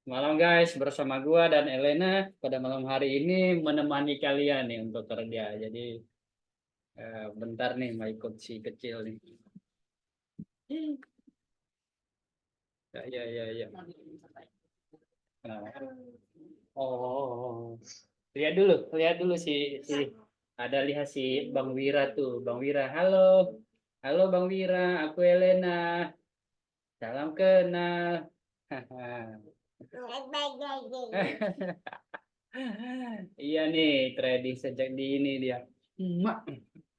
Malam guys, bersama gua dan Elena pada malam hari ini menemani kalian nih untuk kerja. Jadi bentar nih mau ikut si kecil nih. Ya, ya, ya, ya. Nah, oh, lihat dulu si ada lihat si Bang Wira tuh, Bang Wira. Halo, halo Bang Wira, aku Elena. Salam kenal. Iya nih, trading sejak dini dia. Mak,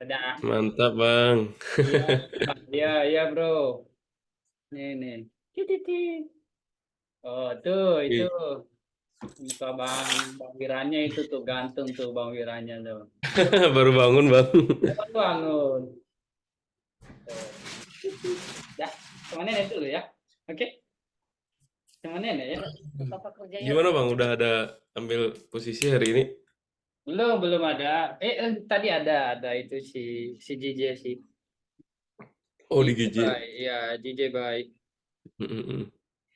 ada. Mantap, Bang. Iya, iya, iya, bro. Nih, nih. Tititi. Oh, tuh, itu Ih, muka Bang Wiranya itu tuh gantung tuh Bang Wiranya tuh. baru bangun, Bang. Cepat bangun. Tuh. Ya, sama nenek dulu ya. Oke, sama nenek ya. Papa kerja ya. Gimana, Bang? Udah ada ambil posisi hari ini? Belum ada. Tadi ada itu si JJ sih. Oh, di JJ GJ. baik, ya JJ baik. Mm-mm.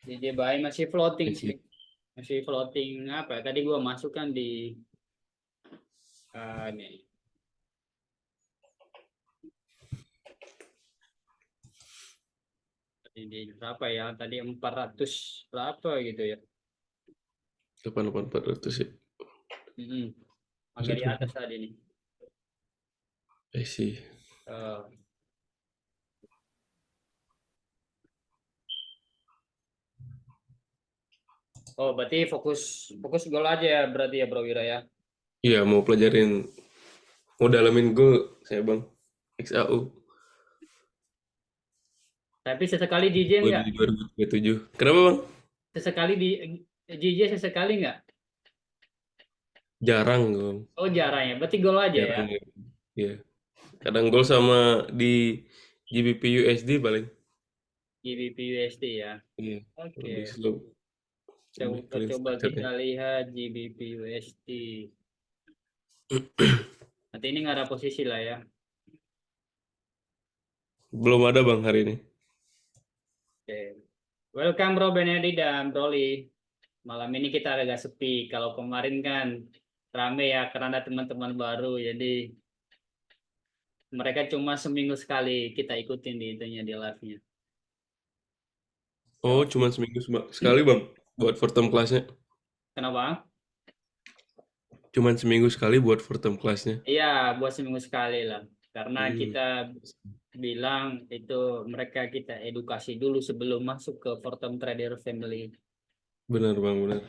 JJ baik masih floating I sih. see. Masih floating apa ya? Tadi gua masukkan di nih. Di berapa ya? Tadi 400 berapa gitu ya? 8.400 ya. Mm-mm. Agak di atas Aduh, tadi nih. I see. Eh, oh, berarti fokus fokus gol aja ya berarti ya Bro Wira ya. Iya, mau pelajarin, mau dalamin goal saya, Bang. XAU. Tapi sesekali JJ Gue enggak? di 2037. Kenapa, Bang? Sesekali di JJ sesekali enggak? Jarang, Bang. Oh, jarang ya. Berarti gol aja ya. Jarang ya. Iya. Kadang gol sama di GBP USD paling. GBP USD ya. Iya, Oke. lebih slow. Lebih Coba clean coba kita structure-nya. lihat GBP USD. Nanti ini nggak ada posisi lah ya. Belum ada, Bang, hari ini. Oke. Welcome Bro Benedi dan Broly. Malam ini kita agak sepi. Kalau kemarin kan rame ya karena ada teman-teman baru. Jadi mereka cuma seminggu sekali kita ikutin di itunya di live-nya. Oh, Coba. cuma seminggu sekali, Bang, buat for term kelasnya. Kenapa? Cuman seminggu sekali buat for term kelasnya. Iya, buat seminggu sekali lah. Karena Hmm, kita bilang itu mereka kita edukasi dulu sebelum masuk ke Fortum Trader Family. benar, Bang, benar.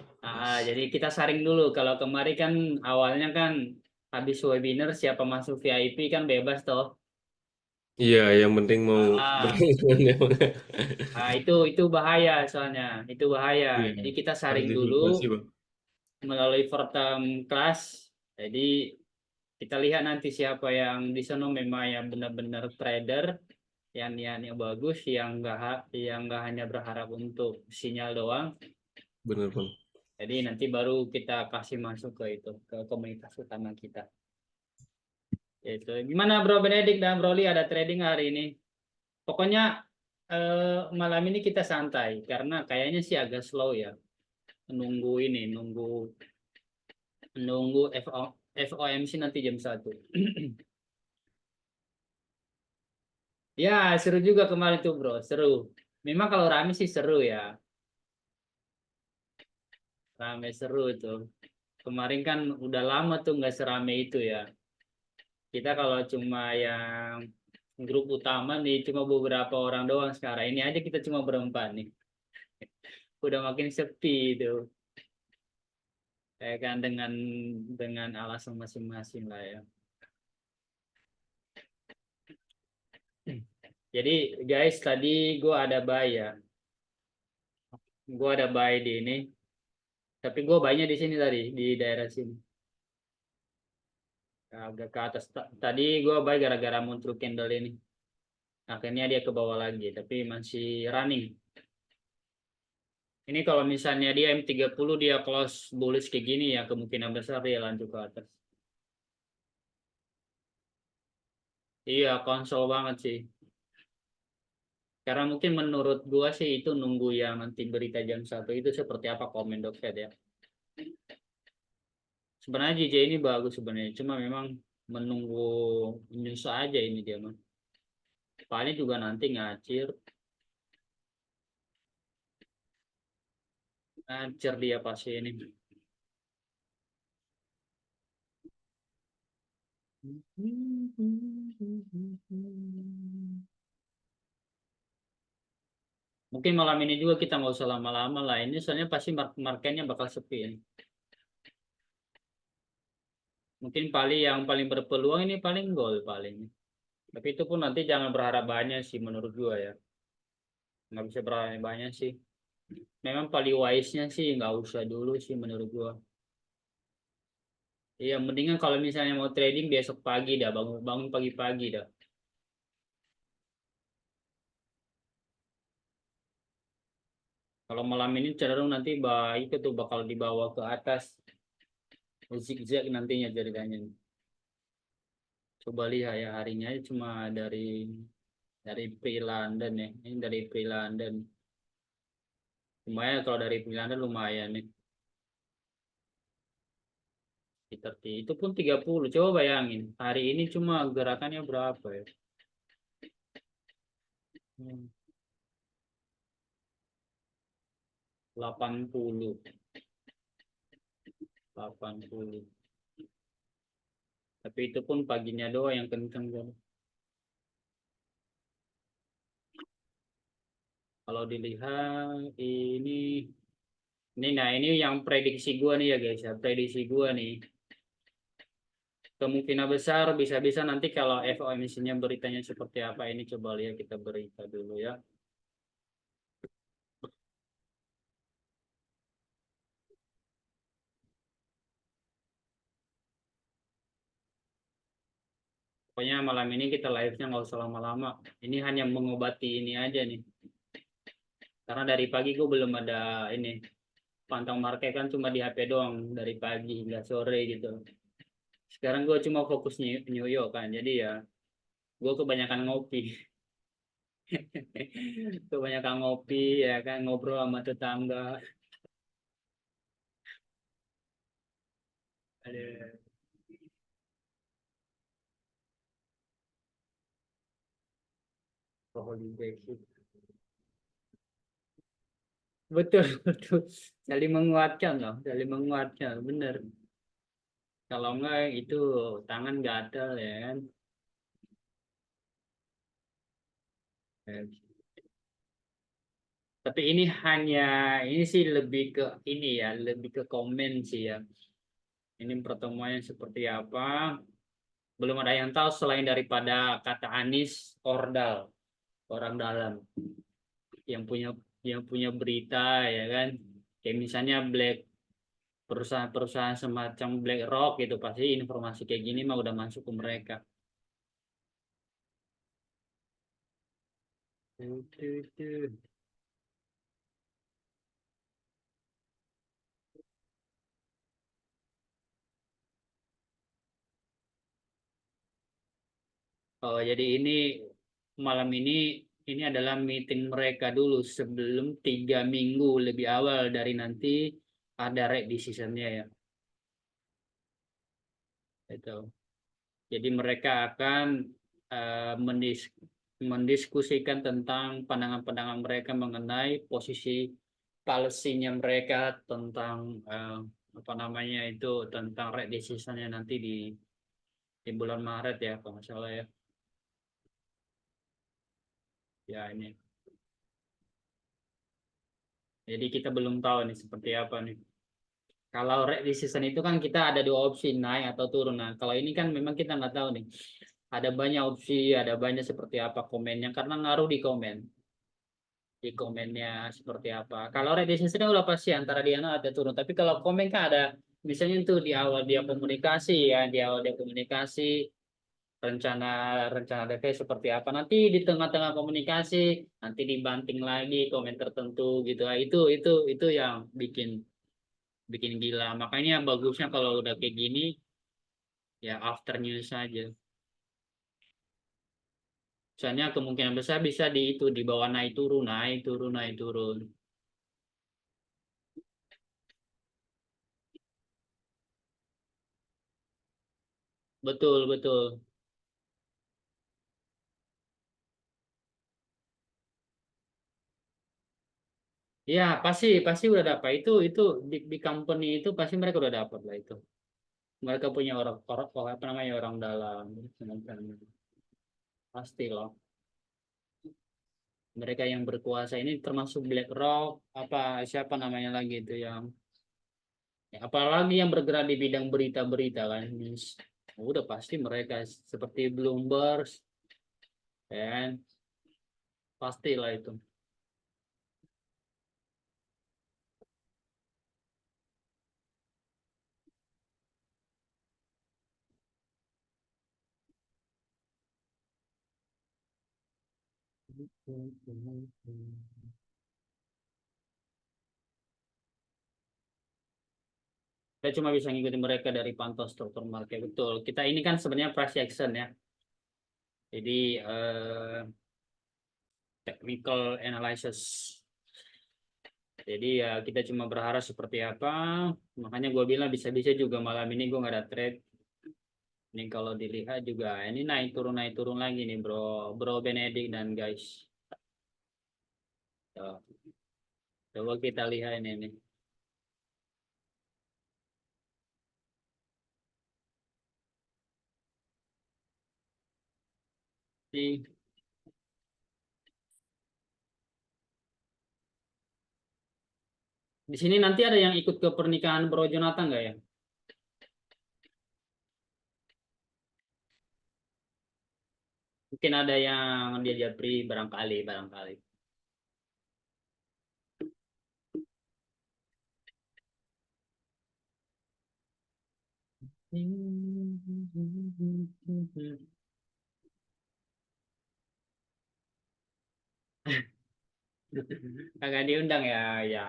Jadi kita saring dulu. Kalau kemarin kan awalnya kan habis webinar siapa masuk VIP kan bebas toh. Iya, yang penting mau Ah, berlangganan ya, Bang. itu bahaya soalnya. Itu bahaya. Iya, Jadi kita harus saring dulu difiltrasi, Bang. melalui Fortum Class. Jadi kita lihat nanti siapa yang di sana memang yang benar-benar trader yang niatnya bagus yang nggak hanya berharap untuk sinyal doang. Benar, Bang. Jadi nanti baru kita kasih masuk ke itu ke komunitas utama kita. Itu gimana Bro Benedik dan Broly ada trading hari ini? Pokoknya malam ini kita santai karena kayaknya sih agak slow ya. Nunggu ini, nunggu FOMC nanti jam 1. Ya, seru juga kemarin tuh Bro, seru. Memang kalau rame sih seru ya. Rame seru tuh. Kemarin kan udah lama tuh nggak serame itu ya. Kita kalau cuma yang grup utama nih cuma beberapa orang doang sekarang. Ini aja kita cuma berempat nih. Udah makin sepi itu. Kayak kan dengan alasan masing-masing lah ya. Jadi guys tadi gue ada buy ya. Gue ada buy di ini. Tapi gue buy-nya di sini tadi di daerah sini. Agak ke atas. Tadi gue buy gara-gara muncul candle ini. Akhirnya dia ke bawah lagi. Tapi masih running. Ini kalau misalnya dia M30 dia close bullish kayak gini ya kemungkinan besar dia lanjut ke atas. Iya konsol banget sih. Karena mungkin menurut gua sih itu nunggu yang nanti berita jam 1 itu seperti apa komen The Fed ya. Sebenarnya JJ ini bagus sebenarnya, cuma memang menunggu news aja ini dia mah. Paling juga nanti ngacir dia pasti ini. Mungkin malam ini juga kita nggak usah lama-lama lah. Ini soalnya pasti marketnya bakal sepi ini. Mungkin paling yang paling berpeluang ini paling gold paling. Tapi itu pun nanti jangan berharap banyak sih menurut gua ya. Nggak bisa berharap banyak sih. Memang paling wise-nya sih nggak usah dulu sih menurut gua. Iya, mendingan kalau misalnya mau trading besok pagi dah, bangun bangun pagi-pagi dah. Kalau malam ini cenderung nanti baik itu bakal dibawa ke atas zigzag nantinya ceritanya. Coba lihat ya harinya aja cuma dari pre-London ya. Ini dari pre-London. Lumayan kalau dari pre-London lumayan nih. Itu pun 30. Coba bayangin. Hari ini cuma gerakannya berapa ya? Hmm, 80. 80. Tapi itu pun paginya doang yang kenceng kan. Kalau dilihat ini yang prediksi gua nih ya guys ya. Prediksi gua nih. Kemungkinan besar bisa-bisa nanti kalau FOMC-nya beritanya seperti apa ini coba lihat kita berita dulu ya. Pokoknya malam ini kita live-nya nggak usah lama-lama. Ini hanya mengobati ini aja nih. Karena dari pagi gue belum ada ini. Pantang market kan cuma di HP doang dari pagi hingga sore gitu. Sekarang gue cuma fokus New York kan. Jadi ya gue kebanyakan ngopi. Kebanyakan ngopi ya kan ngobrol sama tetangga. Ada holiday. Betul, betul. Saling menguatkan loh, saling menguatkan. Bener. Kalau enggak itu tangan gatel ya kan. Eh, Tapi ini sih lebih ke ini ya, lebih ke komen sih ya. Ini pertemuan yang seperti apa? Belum ada yang tahu selain daripada kata Anies Ordal, orang dalam yang punya yang punya berita ya kan. Kayak misalnya perusahaan-perusahaan semacam BlackRock gitu pasti informasi kayak gini mah udah masuk ke mereka. Oh, jadi malam ini adalah meeting mereka dulu sebelum 3 minggu lebih awal dari nanti ada rate decisionnya ya. Itu. Jadi mereka akan mendiskusikan tentang pandangan-pandangan mereka mengenai posisi policy-nya mereka tentang apa namanya itu tentang rate decisionnya nanti di bulan Maret ya kalau nggak salah ya. Ya ini. Jadi kita belum tahu nih seperti apa nih. Kalau rate decision itu kan kita ada dua opsi naik atau turun. Nah, kalau ini kan memang kita nggak tahu nih. Ada banyak opsi, ada banyak seperti apa komennya karena ngaruh di komennya seperti apa. Kalau rate decision udah pasti antara dia naik atau turun. Tapi kalau komen kan ada misalnya itu di awal dia komunikasi ya, di awal dia komunikasi rencana rencana DP seperti apa. Nanti di tengah-tengah komunikasi nanti dibanting lagi komen tertentu gitu. Nah, itu yang bikin bikin gila. Makanya bagusnya kalau udah kayak gini ya after news aja. Misalnya kemungkinan besar bisa di itu di bawah naik turun, naik turun, naik turun. Betul, betul. Ya, pasti pasti udah dapat itu di company itu pasti mereka udah dapat lah itu. Mereka punya orang apa namanya orang dalam, pasti loh. Mereka yang berkuasa ini termasuk BlackRock, apa siapa namanya lagi itu yang ya, apalagi yang bergerak di bidang berita-berita kan. Udah pasti mereka seperti Bloomberg, kan pastilah itu. Kita cuma bisa ngikutin mereka dari pantau struktur market, betul. Kita ini kan sebenarnya price action ya. Jadi technical analysis. Jadi ya kita cuma berharap seperti apa. Makanya gue bilang bisa-bisa juga malam ini gue nggak ada trade. Ini kalau dilihat juga ini naik turun lagi nih bro, bro Benedict dan guys. Tuh, coba kita lihat ini nih. Di, di sini nanti ada yang ikut ke pernikahan Bro Jonathan nggak ya? Mungkin ada yang dia japri barangkali, barangkali. Kagak diundang ya, ya.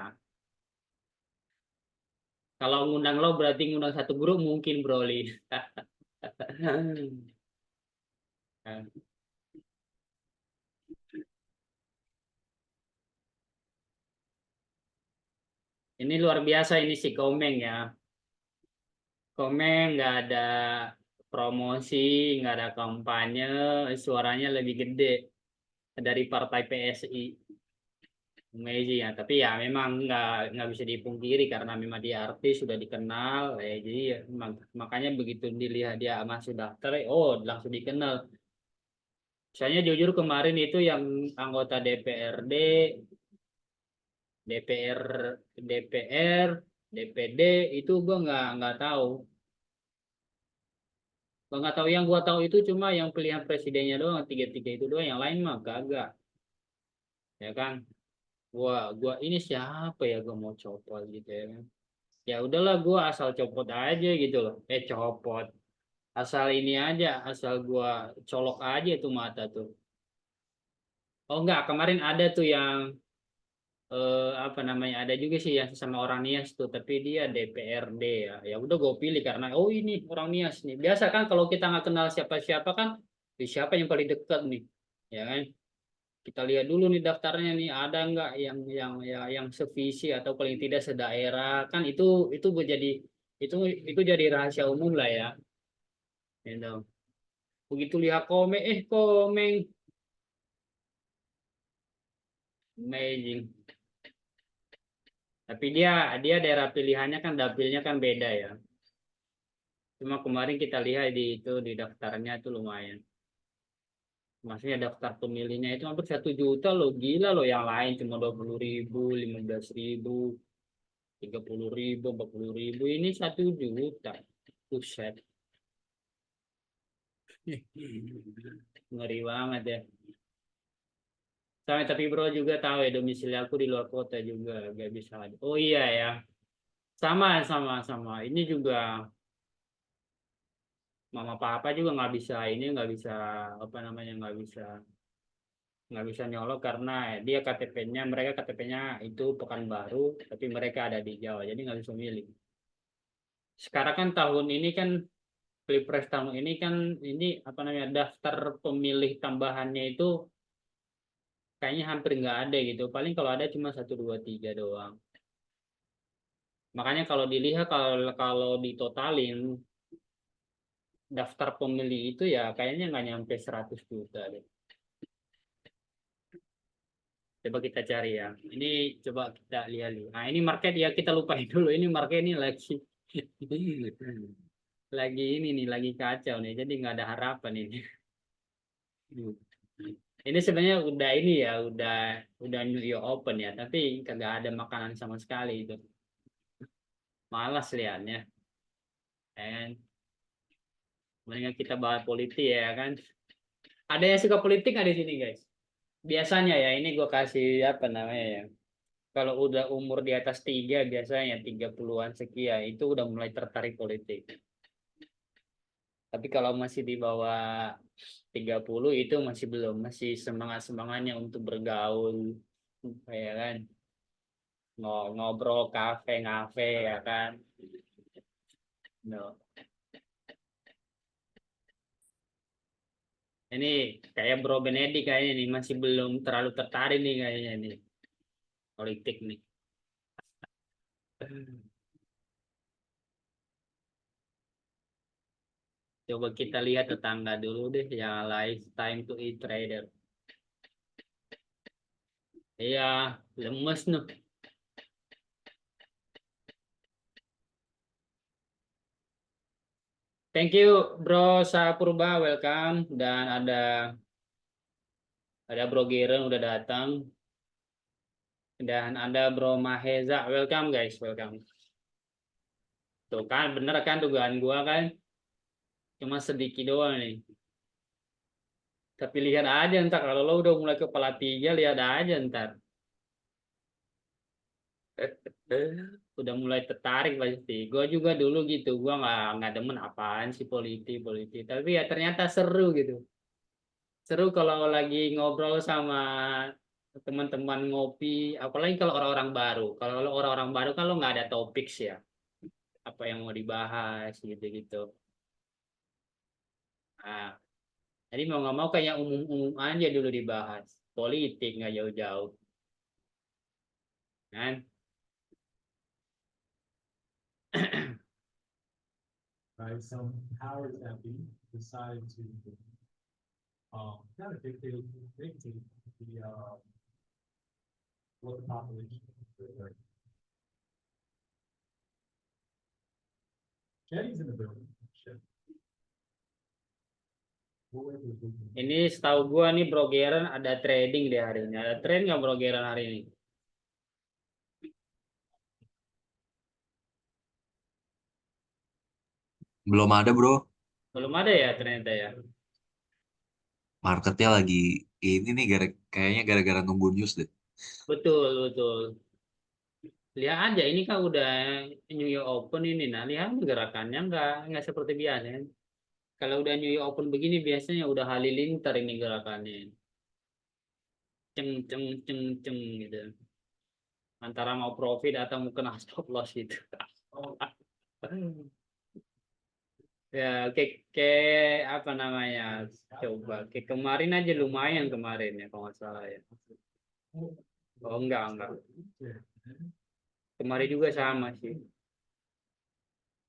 Kalau ngundang lo berarti ngundang satu grup mungkin Broly. Ini luar biasa ini si Komeng ya. Komeng nggak ada promosi, nggak ada kampanye, suaranya lebih gede dari partai PSI. Amazing ya, tapi ya memang nggak bisa dipungkiri karena memang dia artis sudah dikenal, jadi ya, makanya begitu dilihat dia masuk daftar, oh langsung dikenal. Misalnya jujur kemarin itu yang anggota DPRD, DPR, DPR, DPD itu gua nggak tahu. Gua nggak tahu yang gua tahu itu cuma yang pilihan presidennya doang, tiga-tiga itu doang, yang lain mah kagak, ya kan? Gua ini siapa ya gua mau copot gitu ya kan? Ya udahlah gua asal copot aja gitu loh, copot, asal ini aja, asal gua colok aja itu mata tuh. Oh enggak, kemarin ada tuh yang apa namanya ada juga sih yang sama orang Nias tuh tapi dia DPRD ya ya udah gue pilih karena oh ini orang Nias nih biasa kan kalau kita nggak kenal siapa-siapa kan siapa yang paling dekat nih ya kan kita lihat dulu nih daftarnya nih ada nggak yang sevisi atau paling tidak sedaerah kan itu menjadi itu jadi rahasia umum lah ya gitu. Begitu lihat Komeng Komeng amazing tapi dia daerah pilihannya kan dapilnya kan beda ya. Cuma kemarin kita lihat di itu di daftarnya itu lumayan. Maksudnya daftar pemilihnya itu hampir 1 juta loh, gila loh. Yang lain cuma 20.000, 15.000, 30.000, 40.000. Ini 1 juta. Buset, ngeri banget ya. Tapi bro juga tahu ya domisili aku di luar kota juga gak bisa. Oh iya ya, sama. Ini juga mama papa juga nggak bisa ini nggak bisa apa namanya nggak bisa nyolok karena dia KTP-nya mereka KTP-nya itu Pekanbaru tapi mereka ada di Jawa jadi nggak bisa milih. Sekarang kan tahun ini kan Pilpres tahun ini kan ini apa namanya daftar pemilih tambahannya itu kayaknya hampir nggak ada gitu. Paling kalau ada cuma 1, 2, 3 doang. Makanya kalau dilihat kalau ditotalin daftar pemilih itu ya kayaknya nggak nyampe 100 juta deh. Coba kita cari ya. Ini coba kita lihat. Nah ini market ya kita lupain dulu. Ini market ini lagi lagi ini nih lagi kacau nih. Jadi nggak ada harapan ini. Ini sebenarnya udah ini ya udah New Year Open ya. Tapi kagak ada makanan sama sekali itu. Malas liatnya. And mendingan kita bahas politik ya kan. Ada yang suka politik nggak di sini guys? Biasanya ya ini gue kasih apa namanya ya. Kalau udah umur di atas 3 biasanya 30-an sekian itu udah mulai tertarik politik. Tapi kalau masih di bawah 30 itu masih belum, masih semangat-semangatnya untuk bergaul ya kan. Ngobrol ngafe ya kan. No. Ini kayak Bro Benedi kayaknya nih masih belum terlalu tertarik nih kayaknya nih politik nih. Coba kita lihat tetangga dulu deh yang lifetime to eat trader. Iya, lemes nuh. Thank you Bro Sapurba, welcome. Dan ada Bro Giren udah datang. Dan ada Bro Maheza, welcome guys, welcome. Tuh kan, bener kan dugaan gua kan? Cuma sedikit doang nih. Tapi lihat aja ntar kalau lo udah mulai kepala 3, lihat aja ntar. Udah mulai tertarik pasti. Gua juga dulu gitu, gua nggak demen apaan sih politik. Tapi ya ternyata seru gitu. Seru kalau lagi ngobrol sama teman-teman ngopi, apalagi kalau orang-orang baru. Kalau orang-orang baru kan lo nggak ada topik sih ya, apa yang mau dibahas gitu-gitu. Nah, jadi mau nggak mau kayak umum-umum aja dulu dibahas. Politik nggak jauh-jauh, kan? Right, some powers that be decide to kind of dictate the what the population is. Right? Jenny's in the building. Shit. We'll wait for the- Ini setahu gua nih Bro Geren ada trading di hari ini. Ada trade nggak Bro Geren hari ini? Belum ada bro, Belum ada ya ternyata ya. marketnya lagi ini nih kayaknya gara-gara nunggu news deh. Betul. Lihat aja ini kan udah New York Open ini. Nah, lihat gerakannya nggak seperti biasa. Kalau udah New York Open begini biasanya udah halilintar ini gerakannya. Ceng gitu. Antara mau profit atau mau kena stop loss gitu. Ya, apa namanya? Coba, kayak kemarin aja lumayan kemarin ya kalau nggak salah ya. Oh enggak. Kemarin juga sama sih.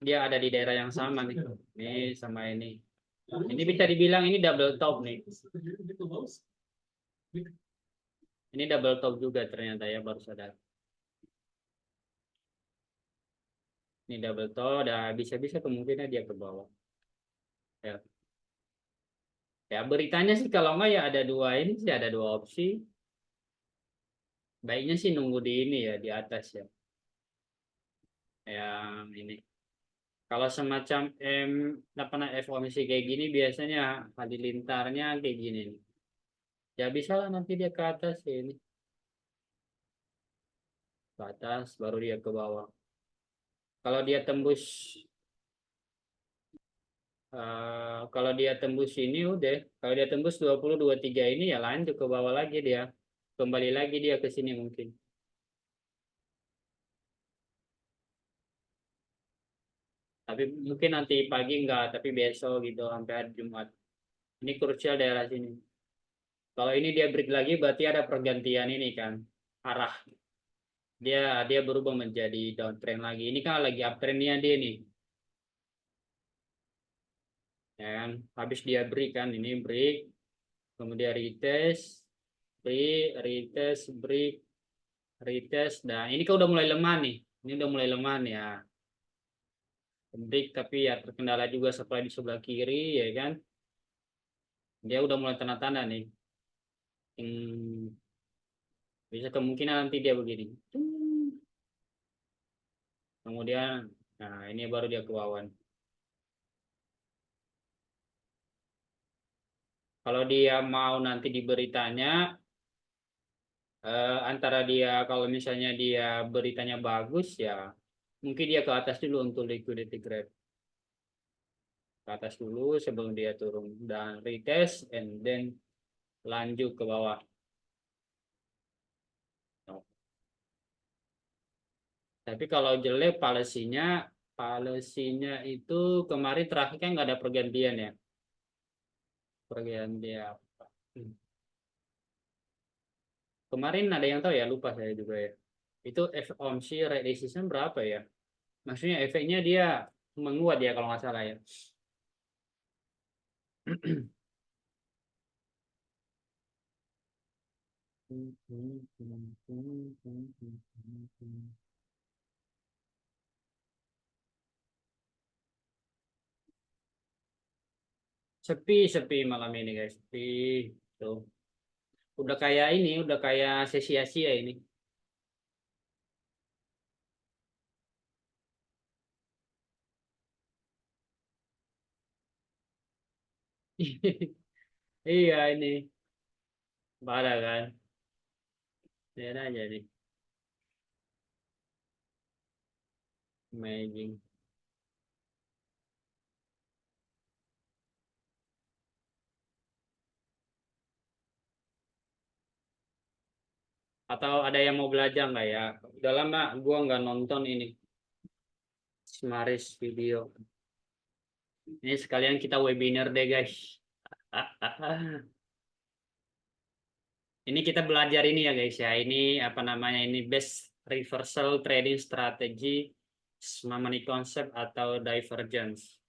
Dia ada di daerah yang sama nih. Ini sama ini. Ini bisa dibilang ini double top nih. Ini double top juga ternyata ya baru sadar. Ini double top, udah bisa-bisa kemungkinan dia ke bawah. Ya. Ya beritanya sih kalau nggak ya ada dua ini sih ada dua opsi. Baiknya sih nunggu di ini ya di atas ya. Yang ini. Kalau semacam apa namanya FOMC kayak gini biasanya halilintarnya kayak gini nih. Ya bisa lah nanti dia ke atas ya ini. Ke atas baru dia ke bawah. Kalau dia tembus kalau dia tembus ini udah, kalau dia tembus 20-23 ini ya lanjut ke bawah lagi dia. Kembali lagi dia ke sini mungkin. Tapi mungkin nanti pagi enggak, tapi besok gitu sampai hari Jumat. Ini krusial daerah sini. Kalau ini dia break lagi berarti ada pergantian ini kan arah. Dia berubah menjadi downtrend lagi. Ini kan lagi uptrendnya dia nih. Ya kan? Habis dia break kan, ini break, kemudian retest, break, retest, break, retest. Nah, ini kan udah mulai lemah nih. Ini udah mulai lemah nih ya. Break tapi ya terkendala juga supply di sebelah kiri ya kan. Dia udah mulai tanda-tanda nih. Bisa kemungkinan nanti dia begini. Kemudian, nah ini baru dia ke bawah. Kalau dia mau nanti diberitanya, antara dia kalau misalnya dia beritanya bagus ya, mungkin dia ke atas dulu untuk liquidity grab. Ke atas dulu sebelum dia turun dan retest and then lanjut ke bawah. Tapi kalau jelek policy-nya itu kemarin terakhir kan nggak ada pergantian ya. Pergantian. Kemarin ada yang tahu ya, lupa saya juga ya. Itu FOMC rate decision berapa ya? Maksudnya efeknya dia menguat ya kalau nggak salah ya. Sepi malam ini guys. Sepi. Tuh. Udah kayak ini, udah kayak sesi Asia ini. Iya ini. Parah kan. Lihat aja nih. Amazing. Atau ada yang mau belajar nggak ya? Udah lama gua nggak nonton ini. Smaris video. Ini sekalian kita webinar deh guys. Ini kita belajar ini ya guys ya. Ini apa namanya? Ini best reversal trading strategy, money concept atau divergence.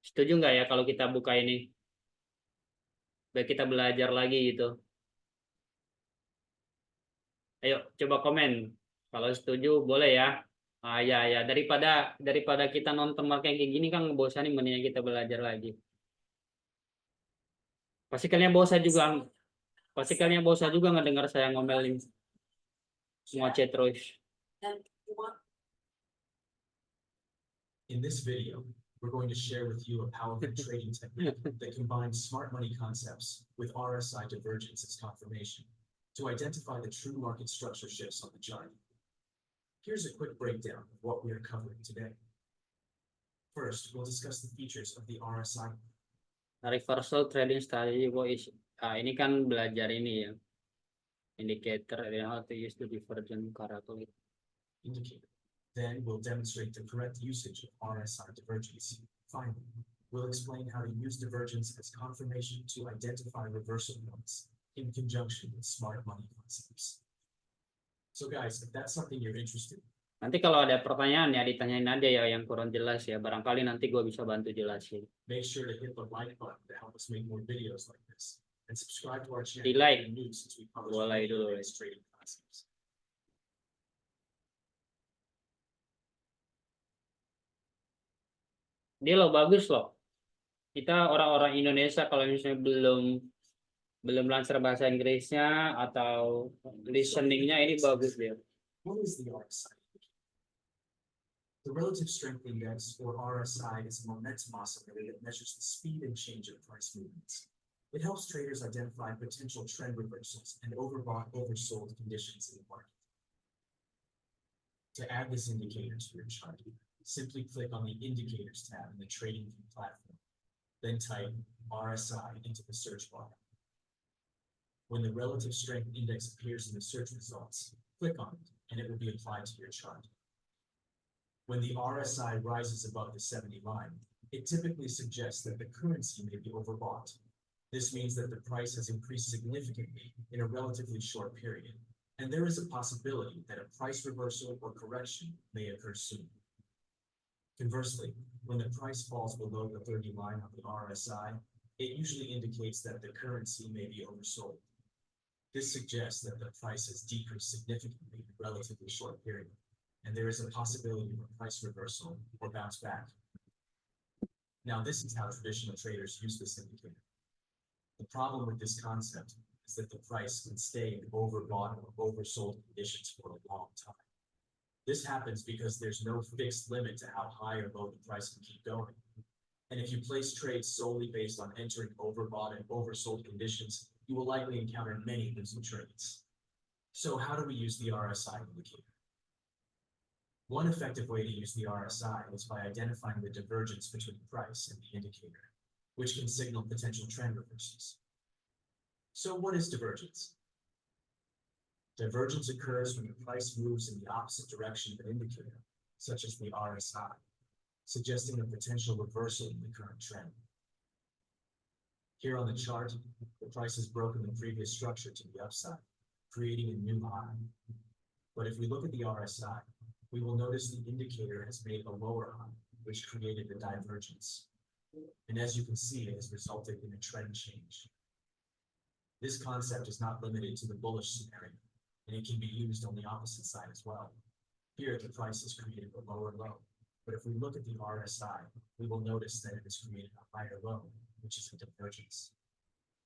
Setuju nggak ya kalau kita buka ini? Biar kita belajar lagi gitu. Ayo coba komen. Kalau setuju boleh ya. Ah ya daripada kita nonton kayak gini kan ngebosanin, mendingan kita belajar lagi. Pasti kalian bosan juga. Pasti kalian bosan juga ngedengar saya ngomelin ngoceh terus. In this video, we're going to share with you a powerful trading technique that combines smart money concepts with RSI divergence as confirmation to identify the true market structure shifts on the chart. Here's a quick breakdown of what we are covering today. First, we'll discuss the features of the RSI. Reversal trading strategy, ini kan belajar ini ya, indicator and how to use the divergent characteristic. Indicator. Then we'll demonstrate the correct usage of RSI divergence. Finally, we'll explain how to use divergence as confirmation to identify reversal points in conjunction with smart money concepts. So guys, if that's something you're interested in, Nanti kalau ada pertanyaan ya ditanyain aja ya yang kurang jelas ya. Barangkali nanti gue bisa bantu jelasin. make sure to hit the like button to help us make more videos like this. And subscribe to our channel Di-like. for news since we publish Gua like dulu. advanced trading concepts. Dia lo bagus loh. Kita orang-orang Indonesia kalau misalnya belum lancar bahasa Inggrisnya atau listeningnya ini bagus dia. What is the RSI? The Relative Strength Index, or RSI, is a momentum oscillator that measures the speed and change of price movements. It helps traders identify potential trend reversals and overbought, oversold conditions in the market. To add this indicator to your chart, simply click on the Indicators tab in the TradingView platform, then type RSI into the search bar. When the Relative Strength Index appears in the search results, click on it, and it will be applied to your chart. When the RSI rises above the 70 line, it typically suggests that the currency may be overbought. This means that the price has increased significantly in a relatively short period, and there is a possibility that a price reversal or correction may occur soon. Conversely, when the price falls below the 30 line of the RSI, it usually indicates that the currency may be oversold. This suggests that the price has decreased significantly in a relatively short period, and there is a possibility of a price reversal or bounce back. Now, this is how traditional traders use this indicator. The problem with this concept is that the price can stay in overbought or oversold conditions for a long time. This happens because there's no fixed limit to how high or low the price can keep going. And if you place trades solely based on entering overbought and oversold conditions, you will likely encounter many losing trades. So how do we use the RSI indicator? One effective way to use the RSI is by identifying the divergence between the price and the indicator, which can signal potential trend reversals. So what is divergence? Divergence occurs when the price moves in the opposite direction of an indicator, such as the RSI, suggesting a potential reversal in the current trend. Here on the chart, the price has broken the previous structure to the upside, creating a new high. But if we look at the RSI, we will notice the indicator has made a lower high, which created a divergence. And as you can see, it has resulted in a trend change. This concept is not limited to the bullish scenario, and it can be used on the opposite side as well. Here, the price has created a lower low, but if we look at the RSI, we will notice that it has created a higher low, which is a divergence.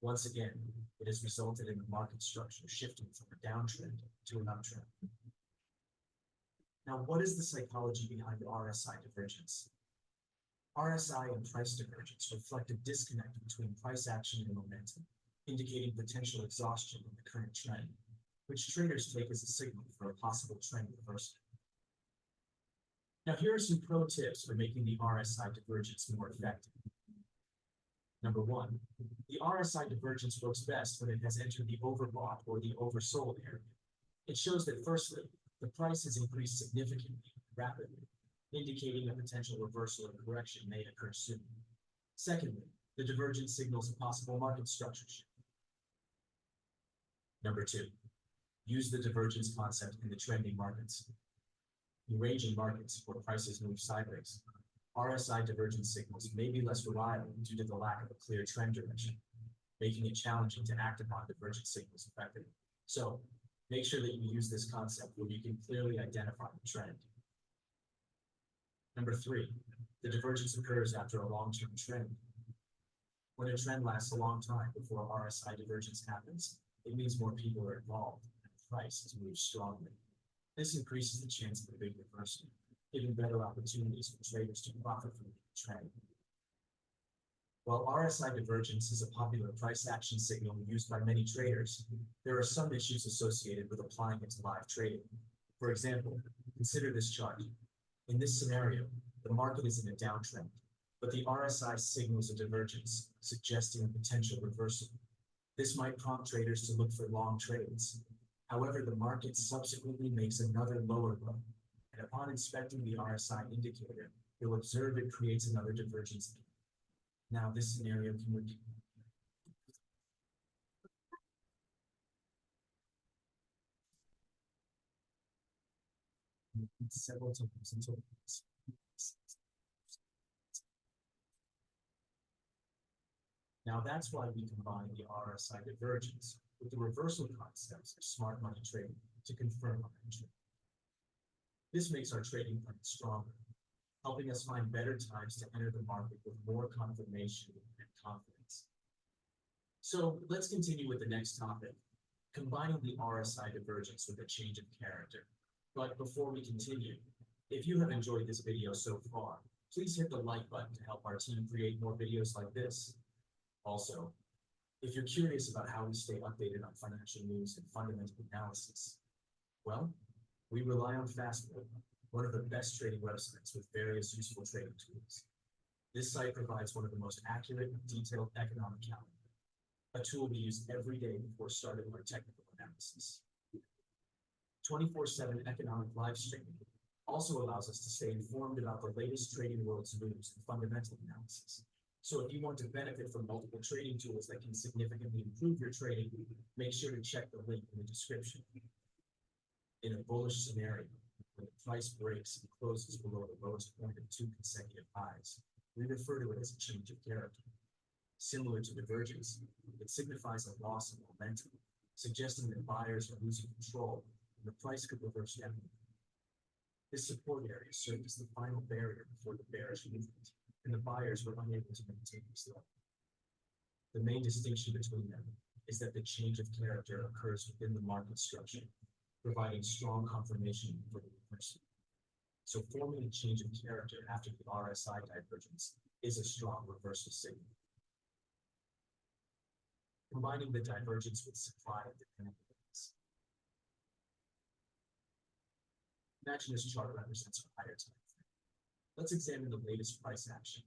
Once again, it has resulted in the market structure shifting from a downtrend to an uptrend. Now, what is the psychology behind RSI divergence? RSI and price divergence reflect a disconnect between price action and momentum, indicating potential exhaustion in the current trend, which traders take as a signal for a possible trend reversal. Now, here are some pro tips for making the RSI divergence more effective. Number one, the RSI divergence works best when it has entered the overbought or the oversold area. It shows that firstly, the price has increased significantly, rapidly, indicating a potential reversal or correction may occur soon. Secondly, the divergence signals a possible market structure shift. Number two, use the divergence concept in the trending markets. In ranging markets where prices move sideways, RSI divergence signals may be less reliable due to the lack of a clear trend direction, making it challenging to act upon divergence signals effectively. So, make sure that you use this concept where you can clearly identify the trend. Number three, the divergence occurs after a long-term trend. When a trend lasts a long time before RSI divergence happens, it means more people are involved and the price has moved strongly. This increases the chance of a big reversal, giving better opportunities for traders to profit from the trend. While RSI divergence is a popular price action signal used by many traders, there are some issues associated with applying it to live trading. For example, consider this chart. In this scenario, the market is in a downtrend, but the RSI signals a divergence, suggesting a potential reversal. This might prompt traders to look for long trades. However, the market subsequently makes another lower low, and upon inspecting the RSI indicator, you'll observe it creates another divergence. Now, this scenario can repeat. Several times until now, that's why we combine the RSI divergence with the reversal concepts of smart money trading to confirm our entry. This makes our trading plan stronger, helping us find better times to enter the market with more confirmation and confidence. So let's continue with the next topic, combining the RSI divergence with a change of character. But before we continue, if you have enjoyed this video so far, please hit the like button to help our team create more videos like this. Also, if you're curious about how we stay updated on financial news and fundamental analysis, well, we rely on Fastbook, one of the best trading websites with various useful trading tools. This site provides one of the most accurate and detailed economic calendar, a tool we use every day before starting our technical analysis. 24/7 economic live streaming Also allows us to stay informed about the latest trading world's news and fundamental analysis. So if you want to benefit from multiple trading tools that can significantly improve your trading, make sure to check the link in the description. In a bullish scenario, when the price breaks and closes below the lowest point of 2 consecutive highs, we refer to it as a change of character. Similar to divergence, it signifies a loss of momentum, suggesting that buyers are losing control and the price could reverse downward. This support area served as the final barrier before the bearish movement, and the buyers were unable to maintain this level. The main distinction between them is that the change of character occurs within the market structure, providing strong confirmation for the reversal. So forming a change of character after the RSI divergence is a strong reversal signal. Combining the divergence with supply dependent events. Imagine this chart represents a higher time frame. Let's examine the latest price action.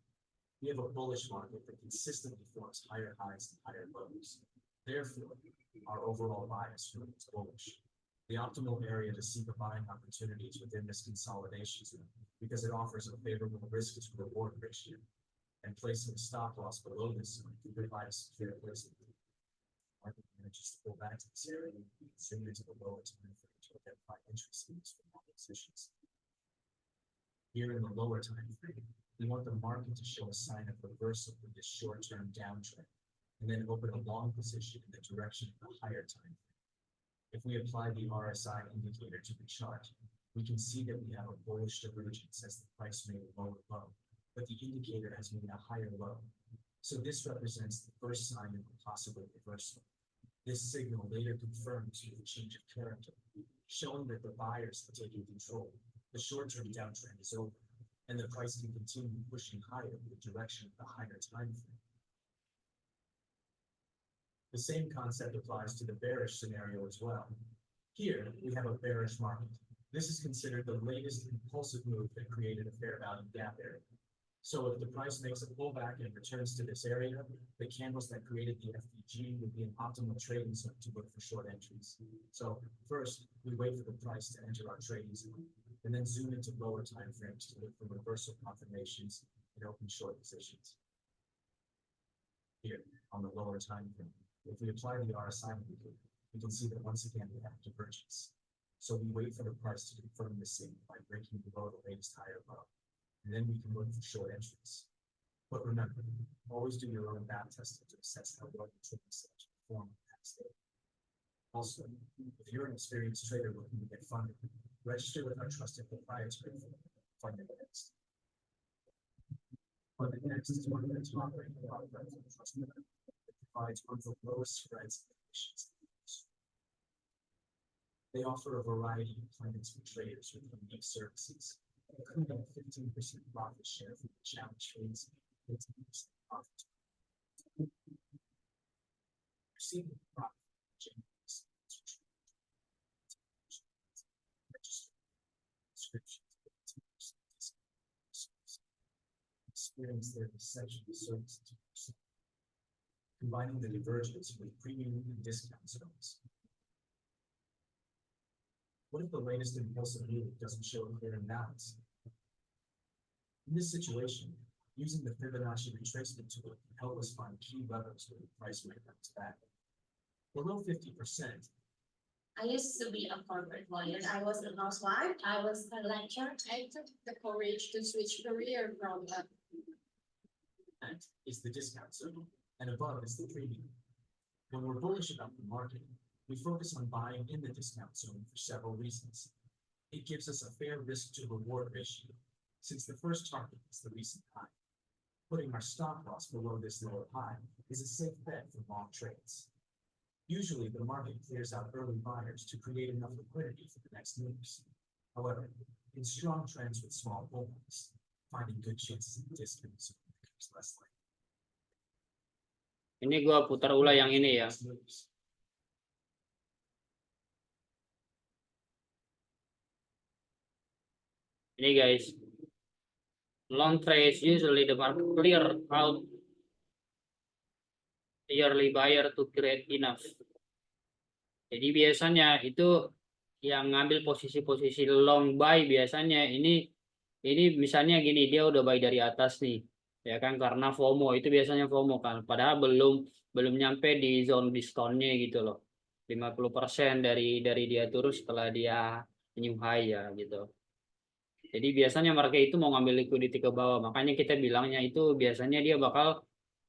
We have a bullish market that consistently forms higher highs and higher lows. Therefore, our overall bias remains bullish. The optimal area to seek a buying opportunities within this consolidation zone because it offers a favorable risk to reward ratio, and placing a stop loss below this zone can provide a secure placement. Market manages to pull back to this area, similar to the lower time frame to identify interest in these positions. Here in the lower time frame, we want the market to show a sign of reversal with this short-term downtrend, and then open a long position in the direction of the higher time frame. If we apply the RSI indicator to the chart, we can see that we have a bullish divergence as the price made a lower low, but the indicator has made a higher low. So this represents the first sign of a possible reversal. This signal later confirms with a change of character, showing that the buyers are taking control. The short-term downtrend is over, and the price can continue pushing higher in the direction of the higher time frame. The same concept applies to the bearish scenario as well. Here, we have a bearish market. This is considered the latest impulsive move that created a fair value gap area. So if the price makes a pullback and returns to this area, the candles that created the FVG would be an optimal trading zone to look for short entries. So first, we wait for the price to enter our trading zone, and then zoom into lower time frames to look for reversal confirmations and open short positions. Here, on the lower time frame, if we apply the RSI indicator, we can see that once again we have divergence. So we wait for the price to confirm the same by breaking below the latest higher low, and then we can look for short entries. But remember, always do your own back testing to assess how well your trading strategy performed in the past day. Also, if you're an experienced trader looking to get funded, register with our trusted proprietary firm, FundedNext. FundedNext is one of the top rated platforms in trusted that provides one of the lowest spreads and commissions. They offer a variety of plans for traders with unique services, including a 15% profit share for the challenge trades, 15% profit. Receiving profit experience their reception service 2%. Combining the divergence with premium and discount zones. What if the latest impulsive move doesn't show a clear imbalance? In this situation, using the Fibonacci retracement tool can help us find key levels where the price might bounce back. Below 50%, I used to be a corporate lawyer. I was a housewife. I was a lecturer. I took the courage to switch career from is the discount zone, and above is the premium. When we're bullish about the market, we focus on buying in the discount zone for several reasons. It gives us a fair risk to reward ratio, since the first target is the recent high. Putting our stop loss below this lower high is a safe bet for long trades. Usually, the market clears out early buyers to create enough liquidity for the next moves. However, in strong trends with small pullbacks, finding good chances in the discount zone becomes less likely. Ini gua putar ulang yang ini ya. Next moves. Ini guys, long trades usually the market clear out yearly buyer to create enough. Jadi biasanya itu yang ngambil posisi-posisi long buy biasanya ini misalnya gini, dia udah buy dari atas nih, ya kan, karena FOMO, itu biasanya FOMO kan, padahal belum nyampe di zone diskonnya gitu loh, 50% dari dia turun setelah dia new high ya gitu. Jadi biasanya mereka itu mau ngambil liquidity ke bawah, makanya kita bilangnya itu biasanya dia bakal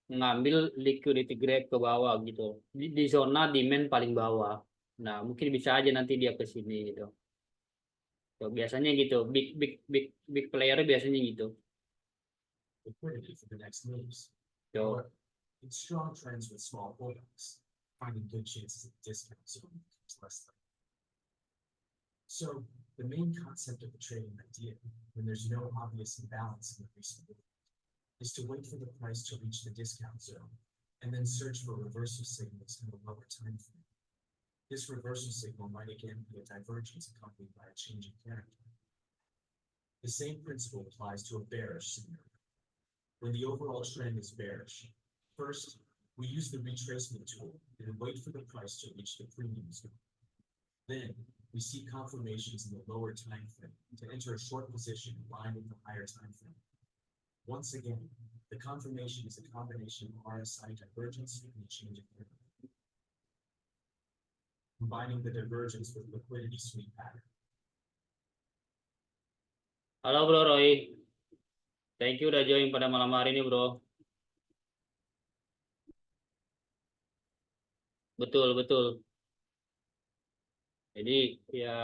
ngambil liquidity grab ke bawah gitu, di zona demand paling bawah. Nah, mungkin bisa aja nanti dia ke sini gitu. So, biasanya gitu, big player biasanya gitu. liquidity for the next moves. So, However, in strong trends with small pullbacks, finding good chances at discount zone becomes less likely. So the main concept of the trading idea, when there's no obvious imbalance in the recent movement, is to wait for the price to reach the discount zone and then search for reversal signals in the lower time frame. This reversal signal might again be a divergence accompanied by a change in character. The same principle applies to a bearish scenario. When the overall trend is bearish, first, we use the retracement tool and wait for the price to reach the premium zone. Then, we see confirmations in the lower time frame to enter a short position in line with the higher time frame. Once again, the confirmation is a combination of RSI divergence and a change in character. Combining the divergence with liquidity sweep pattern. halo Bro Roy, thank you udah join pada malam hari ini bro. Betul. Jadi ya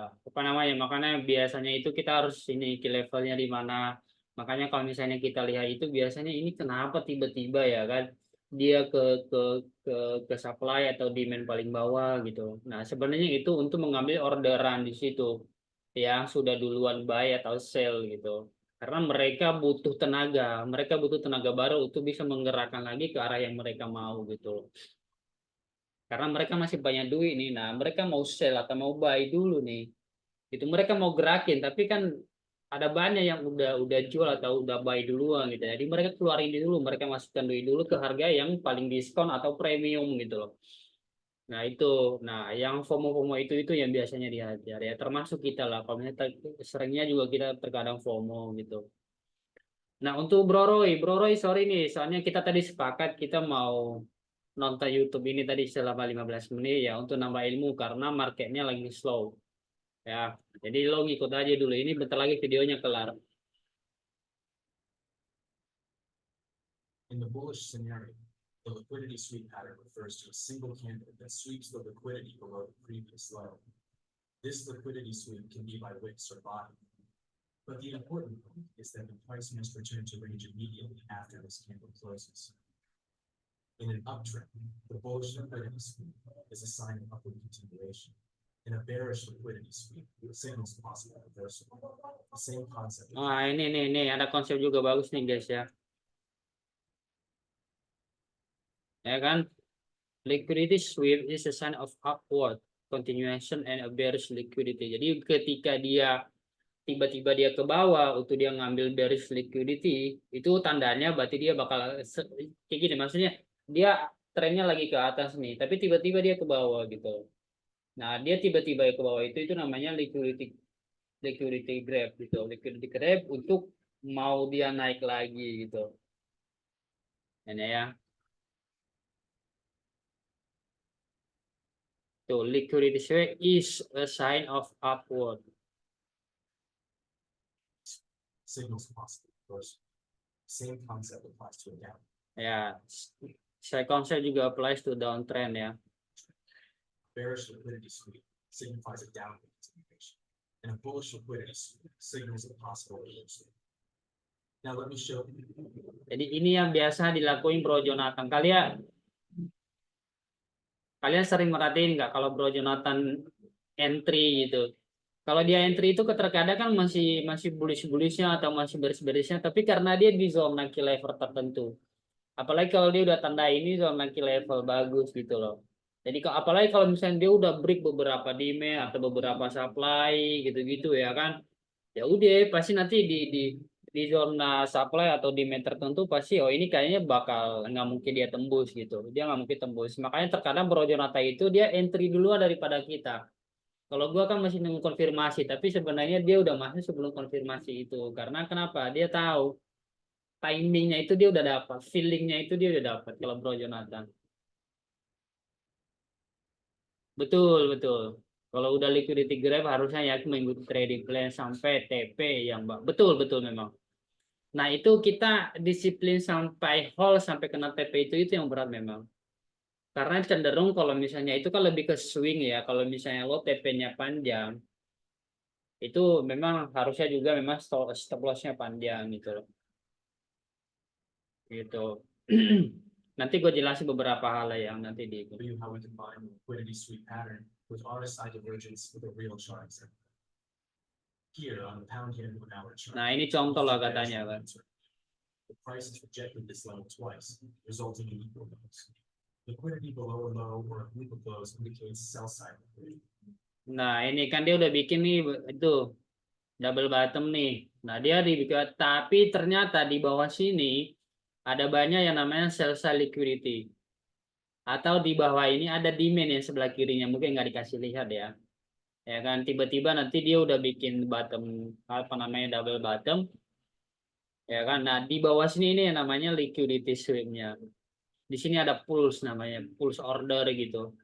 apa namanya, makanya biasanya itu kita harus ini key levelnya di mana. Makanya kalau misalnya kita lihat itu biasanya ini kenapa tiba-tiba ya kan dia ke supply atau demand paling bawah gitu. Nah, sebenarnya itu untuk mengambil orderan di situ yang sudah duluan buy atau sell gitu. Karena mereka butuh tenaga baru untuk bisa menggerakkan lagi ke arah yang mereka mau gitu. Karena mereka masih banyak duit nih, nah mereka mau sell atau mau buy dulu nih, itu mereka mau gerakin, tapi kan ada banyak yang udah jual atau udah buy duluan gitu, jadi mereka keluarin dulu, mereka masukkan duit dulu ke harga yang paling diskon atau premium gitu loh. Nah itu, nah yang FOMO itu yang biasanya dihajar ya, termasuk kita lah, kalau misalnya seringnya juga kita terkadang FOMO gitu. Nah untuk Bro Roy sorry nih, soalnya kita tadi sepakat kita mau nonton YouTube ini tadi selama 15 menit ya untuk nambah ilmu karena marketnya lagi slow ya, jadi lo ngikut aja dulu, ini bentar lagi videonya kelar. In the bullish scenario, the liquidity sweep pattern refers to a single candle that sweeps the liquidity below the previous low. This liquidity sweep can be by wicks or bottom. But the important point is that the price must return to range immediately after this candle closes. In an uptrend, the bullish liquidity sweep is a sign of upward continuation. In a bearish liquidity sweep, it signals possible reversal. The same concept. Nah ini ada konsep juga bagus nih guys ya kan, liquidity sweep is a sign of upward continuation and a bearish liquidity. Jadi ketika dia tiba-tiba dia ke bawah untuk dia ngambil bearish liquidity, itu tandanya berarti dia bakal kayak gini, maksudnya dia trennya lagi ke atas nih, tapi tiba-tiba dia ke bawah gitu. Nah, dia tiba-tiba ke bawah itu namanya liquidity grab gitu. Liquidity grab untuk mau dia naik lagi gitu. Ini ya. Tuh, liquidity sweep is a sign of upward. Signals possible reversal. Same concept applies to a down. Ya, saya konsep juga applies to downtrend ya. Bearish liquidity sweep signifies a downward continuation, and a bullish liquidity sweep signals a possible reversal. Now let me show you. Jadi ini yang biasa dilakuin Bro Jonathan. Kalian sering merhatiin nggak kalau Bro Jonathan entry gitu? Kalau dia entry itu terkadang kan masih bullish-bullishnya atau masih bearish-bearishnya, tapi karena dia di zona key level tertentu. Apalagi kalau dia udah tanda ini zona key level bagus gitu loh. Jadi apalagi kalau misalnya dia udah break beberapa demand atau beberapa supply gitu-gitu ya kan. Ya udah pasti nanti di zona supply atau demand tertentu pasti ini kayaknya bakal nggak mungkin dia tembus gitu. Dia nggak mungkin tembus. Makanya terkadang Bro Jonathan itu dia entry duluan daripada kita. Kalau gua kan masih nunggu konfirmasi, tapi sebenarnya dia udah masuk sebelum konfirmasi itu. Karena kenapa? Dia tahu timingnya itu dia udah dapat, feelingnya itu dia udah dapat kalau Bro Jonathan. Betul, betul. Kalau udah liquidity grab harusnya ya mengikuti trading plan sampai TP yang betul, betul memang. Nah, itu kita disiplin sampai hold sampai kena TP itu yang berat memang. Karena cenderung kalau misalnya itu kan lebih ke swing ya. Kalau misalnya lo TP-nya panjang, itu memang harusnya juga memang stop loss-nya panjang gitu loh. Gitu. Nanti gue jelasin beberapa hal yang nanti di Show you how we combine liquidity sweep pattern with RSI divergence with a real chart. Here on the pound hand 1 hour chart. Nah, ini contoh lah katanya kan. The price has rejected this level twice, resulting in equal lows. Liquidity below a low or a group of lows indicates sell side liquidity. Nah, ini kan dia udah bikin nih itu double bottom nih. Nah, dia dibikin, tapi ternyata di bawah sini ada banyak yang namanya sell side liquidity. Atau di bawah ini ada demand yang sebelah kirinya, mungkin nggak dikasih lihat ya. Ya kan, tiba-tiba nanti dia udah bikin bottom, apa namanya, double bottom. Ya kan, nah di bawah sini ini yang namanya liquidity sweep-nya. Di sini ada pulse namanya, pulse order gitu.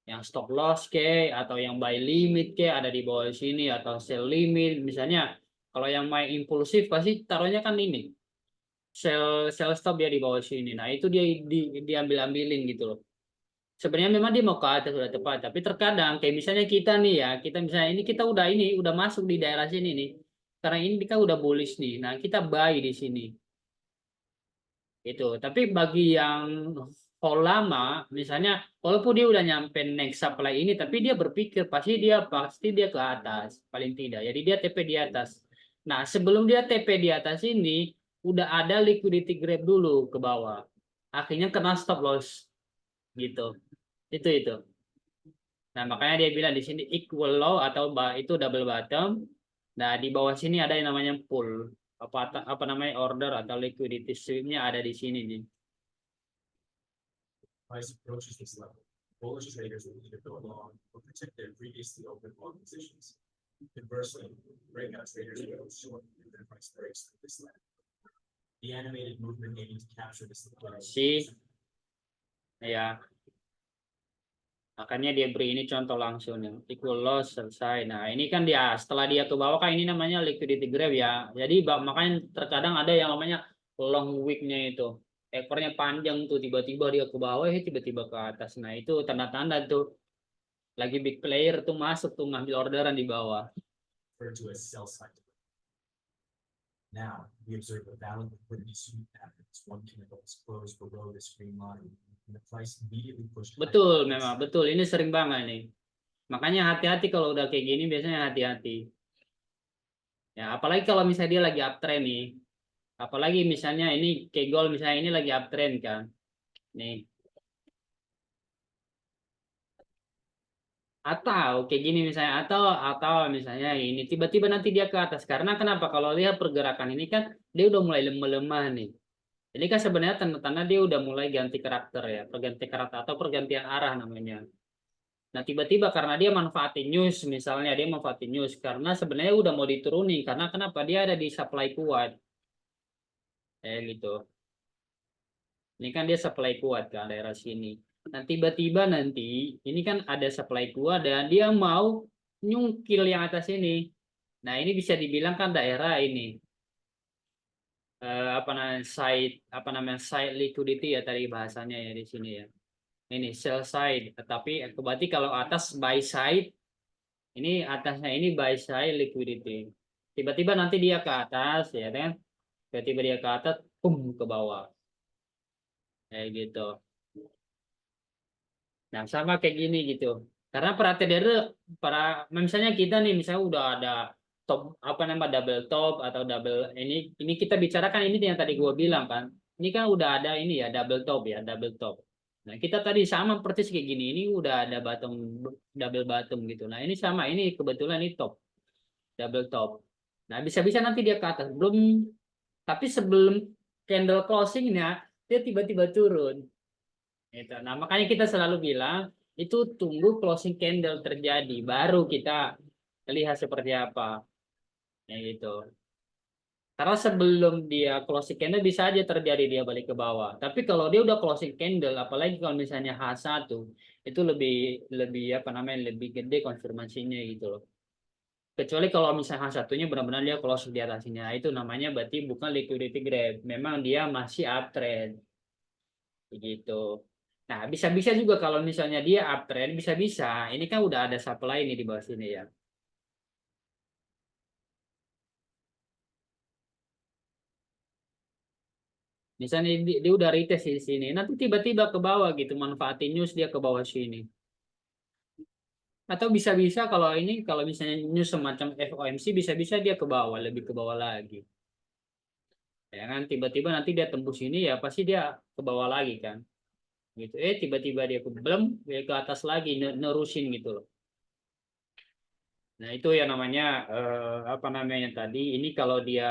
Yang stop loss ke atau yang buy limit ke ada di bawah sini atau sell limit. Misalnya kalau yang main impulsif pasti taruhnya kan ini. Sell stop dia di bawah sini. Nah, itu dia diambil-ambilin gitu loh. Sebenarnya memang dia mau ke atas sudah tepat, tapi terkadang kayak misalnya kita nih ya, kita misalnya ini kita udah masuk di daerah sini nih. Karena ini kita udah bullish nih. Nah, kita buy di sini. Itu. Tapi bagi yang hold lama, misalnya walaupun dia udah nyampe next supply ini, tapi dia berpikir pasti dia ke atas, paling tidak. Jadi dia TP di atas. Nah, sebelum dia TP di atas ini, udah ada liquidity grab dulu ke bawah. Akhirnya kena stop loss. Gitu. Itu. Nah, makanya dia bilang di sini equal low atau itu double bottom. Nah, di bawah sini ada yang namanya pull. Apa namanya order atau liquidity sweep-nya ada di sini nih. Price approaches this level. Bullish traders will either go long or protect their previously open long positions. Conversely, breakout traders will go short if their price breaks through this level. The animated movement aiming to capture this liquidity. See? Ya. Makanya dia beri ini contoh langsung nih. Equal loss selesai. Nah, ini kan dia setelah dia ke bawah kan ini namanya liquidity grab ya. Jadi makanya terkadang ada yang namanya long wick-nya itu. Ekornya panjang tuh tiba-tiba dia ke bawah tiba-tiba ke atas. Nah, itu tanda-tanda tuh lagi big player tuh masuk tuh ngambil orderan di bawah. Referred to as sell side. Now, we observe a valid liquidity sweep pattern as one candle is closed below this green line, and the price immediately pushed. Betul, memang betul. Ini sering banget nih. Makanya hati-hati kalau udah kayak gini, biasanya hati-hati. Ya, apalagi kalau misalnya dia lagi uptrend nih. Apalagi misalnya ini kayak gold, misalnya ini lagi uptrend kan. Nih. Atau kayak gini misalnya atau misalnya ini tiba-tiba nanti dia ke atas. Karena kenapa? Kalau lihat pergerakan ini kan dia udah mulai melemah nih. Ini kan sebenarnya tanda-tanda dia udah mulai ganti karakter ya, perganti karakter atau pergantian arah namanya. Nah, tiba-tiba karena dia manfaatin news, misalnya dia manfaatin news karena sebenarnya udah mau diturunin karena kenapa? Dia ada di supply kuat. Gitu. Ini kan dia supply kuat kan daerah sini. Nah, tiba-tiba nanti ini kan ada supply kuat dan dia mau nyungkil yang atas ini. Nah, ini bisa dibilang kan daerah ini apa namanya side liquidity ya tadi bahasanya ya di sini ya. Ini sell side, tapi berarti kalau atas buy side, ini atasnya ini buy side liquidity. Tiba-tiba nanti dia ke atas ya kan? Tiba-tiba dia ke atas, ke bawah. Kayak gitu. Nah, sama kayak gini gitu. Karena para trader, misalnya kita nih, misalnya udah ada top, apa nama double top atau double ini kita bicarakan ini yang tadi gua bilang kan. Ini kan udah ada ini ya double top ya, double top. Nah, kita tadi sama persis kayak gini. Ini udah ada double bottom gitu. Nah, ini sama, ini kebetulan ini top. Double top. Nah, bisa-bisa nanti dia ke atas. Tapi sebelum candle closing-nya dia tiba-tiba turun. Gitu. Nah, makanya kita selalu bilang Itu tunggu closing candle terjadi, baru kita lihat seperti apa. Ya gitu. Karena sebelum dia closing candle bisa aja terjadi dia balik ke bawah. Tapi kalau dia udah closing candle, apalagi kalau misalnya H1, itu lebih lebih apa namanya lebih gede konfirmasinya gitu loh. Kecuali kalau misalnya H1-nya benar-benar dia close di atasnya, itu namanya berarti bukan liquidity grab, memang dia masih uptrend gitu. Nah, bisa-bisa juga kalau misalnya dia uptrend, bisa-bisa ini kan udah ada supply ini di bawah sini ya. Misalnya dia udah retest di sini, nanti tiba-tiba ke bawah gitu, manfaatin news dia ke bawah sini. Atau bisa-bisa kalau ini, kalau misalnya news semacam FOMC, bisa-bisa dia ke bawah, lebih ke bawah lagi. Ya kan, tiba-tiba nanti dia tembus ini ya pasti dia ke bawah lagi kan. Gitu. Tiba-tiba dia ke belum, dia ke atas lagi, nerusin gitu loh. Nah, itu yang namanya apa namanya tadi, ini kalau dia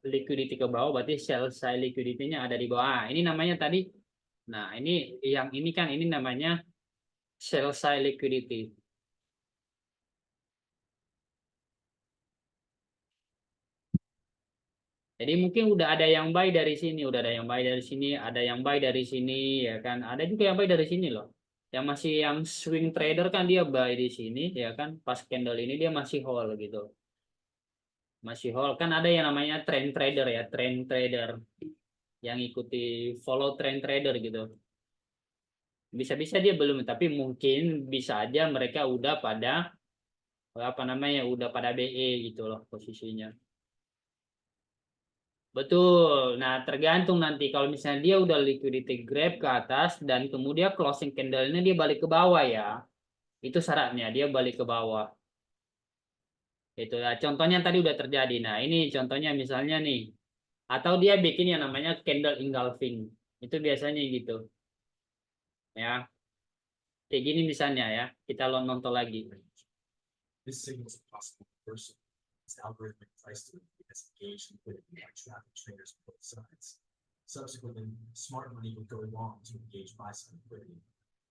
liquidity ke bawah berarti sell side liquidity-nya ada di bawah. Ini namanya tadi. Nah, ini yang ini kan ini namanya sell side liquidity. Jadi mungkin udah ada yang buy dari sini, udah ada yang buy dari sini, ada yang buy dari sini, ya kan? Ada juga yang buy dari sini loh. Yang masih yang swing trader kan dia buy di sini, ya kan? Pas candle ini dia masih hold gitu. Masih hold kan ada yang namanya trend trader ya, trend trader yang ikuti follow trend trader gitu. Bisa-bisa dia belum, tapi mungkin bisa aja mereka udah pada apa namanya, udah pada BE gitu loh posisinya. Betul. Nah, tergantung nanti kalau misalnya dia udah liquidity grab ke atas dan kemudian closing candle-nya dia balik ke bawah ya. Itu syaratnya dia balik ke bawah. Itu ya. Contohnya tadi udah terjadi. Nah, ini contohnya misalnya nih. Atau dia bikin yang namanya candle engulfing. Itu biasanya gitu. Ya. Kayak gini misalnya ya. Kita nonton lagi. This signals a possible reversal as algorithmic price delivery has engaged liquidity by traffic traders on both sides. Subsequently, smart money would go long to engage buy-side liquidity.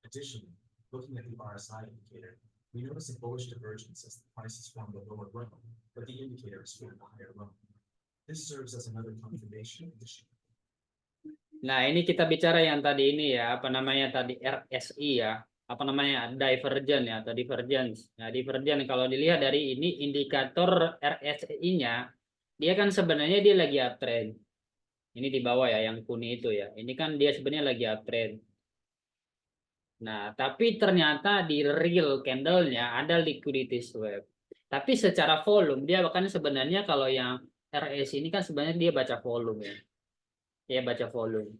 Additionally, looking at the RSI indicator, we notice a bullish divergence as the price has formed a lower low, but the indicator has formed a higher low. This serves as another confirmation of the shift. Nah, ini kita bicara yang tadi ini ya, apa namanya tadi RSI ya, apa namanya divergen ya atau divergence. Nah, divergen kalau dilihat dari ini indikator RSI-nya, dia kan sebenarnya dia lagi uptrend. Ini di bawah ya, yang kuning itu ya. Ini kan dia sebenarnya lagi uptrend. Nah, tapi ternyata di real candle-nya ada liquidity swap. Tapi secara volume dia bahkan sebenarnya kalau yang RSI ini kan sebenarnya dia baca volume ya. Dia baca volume.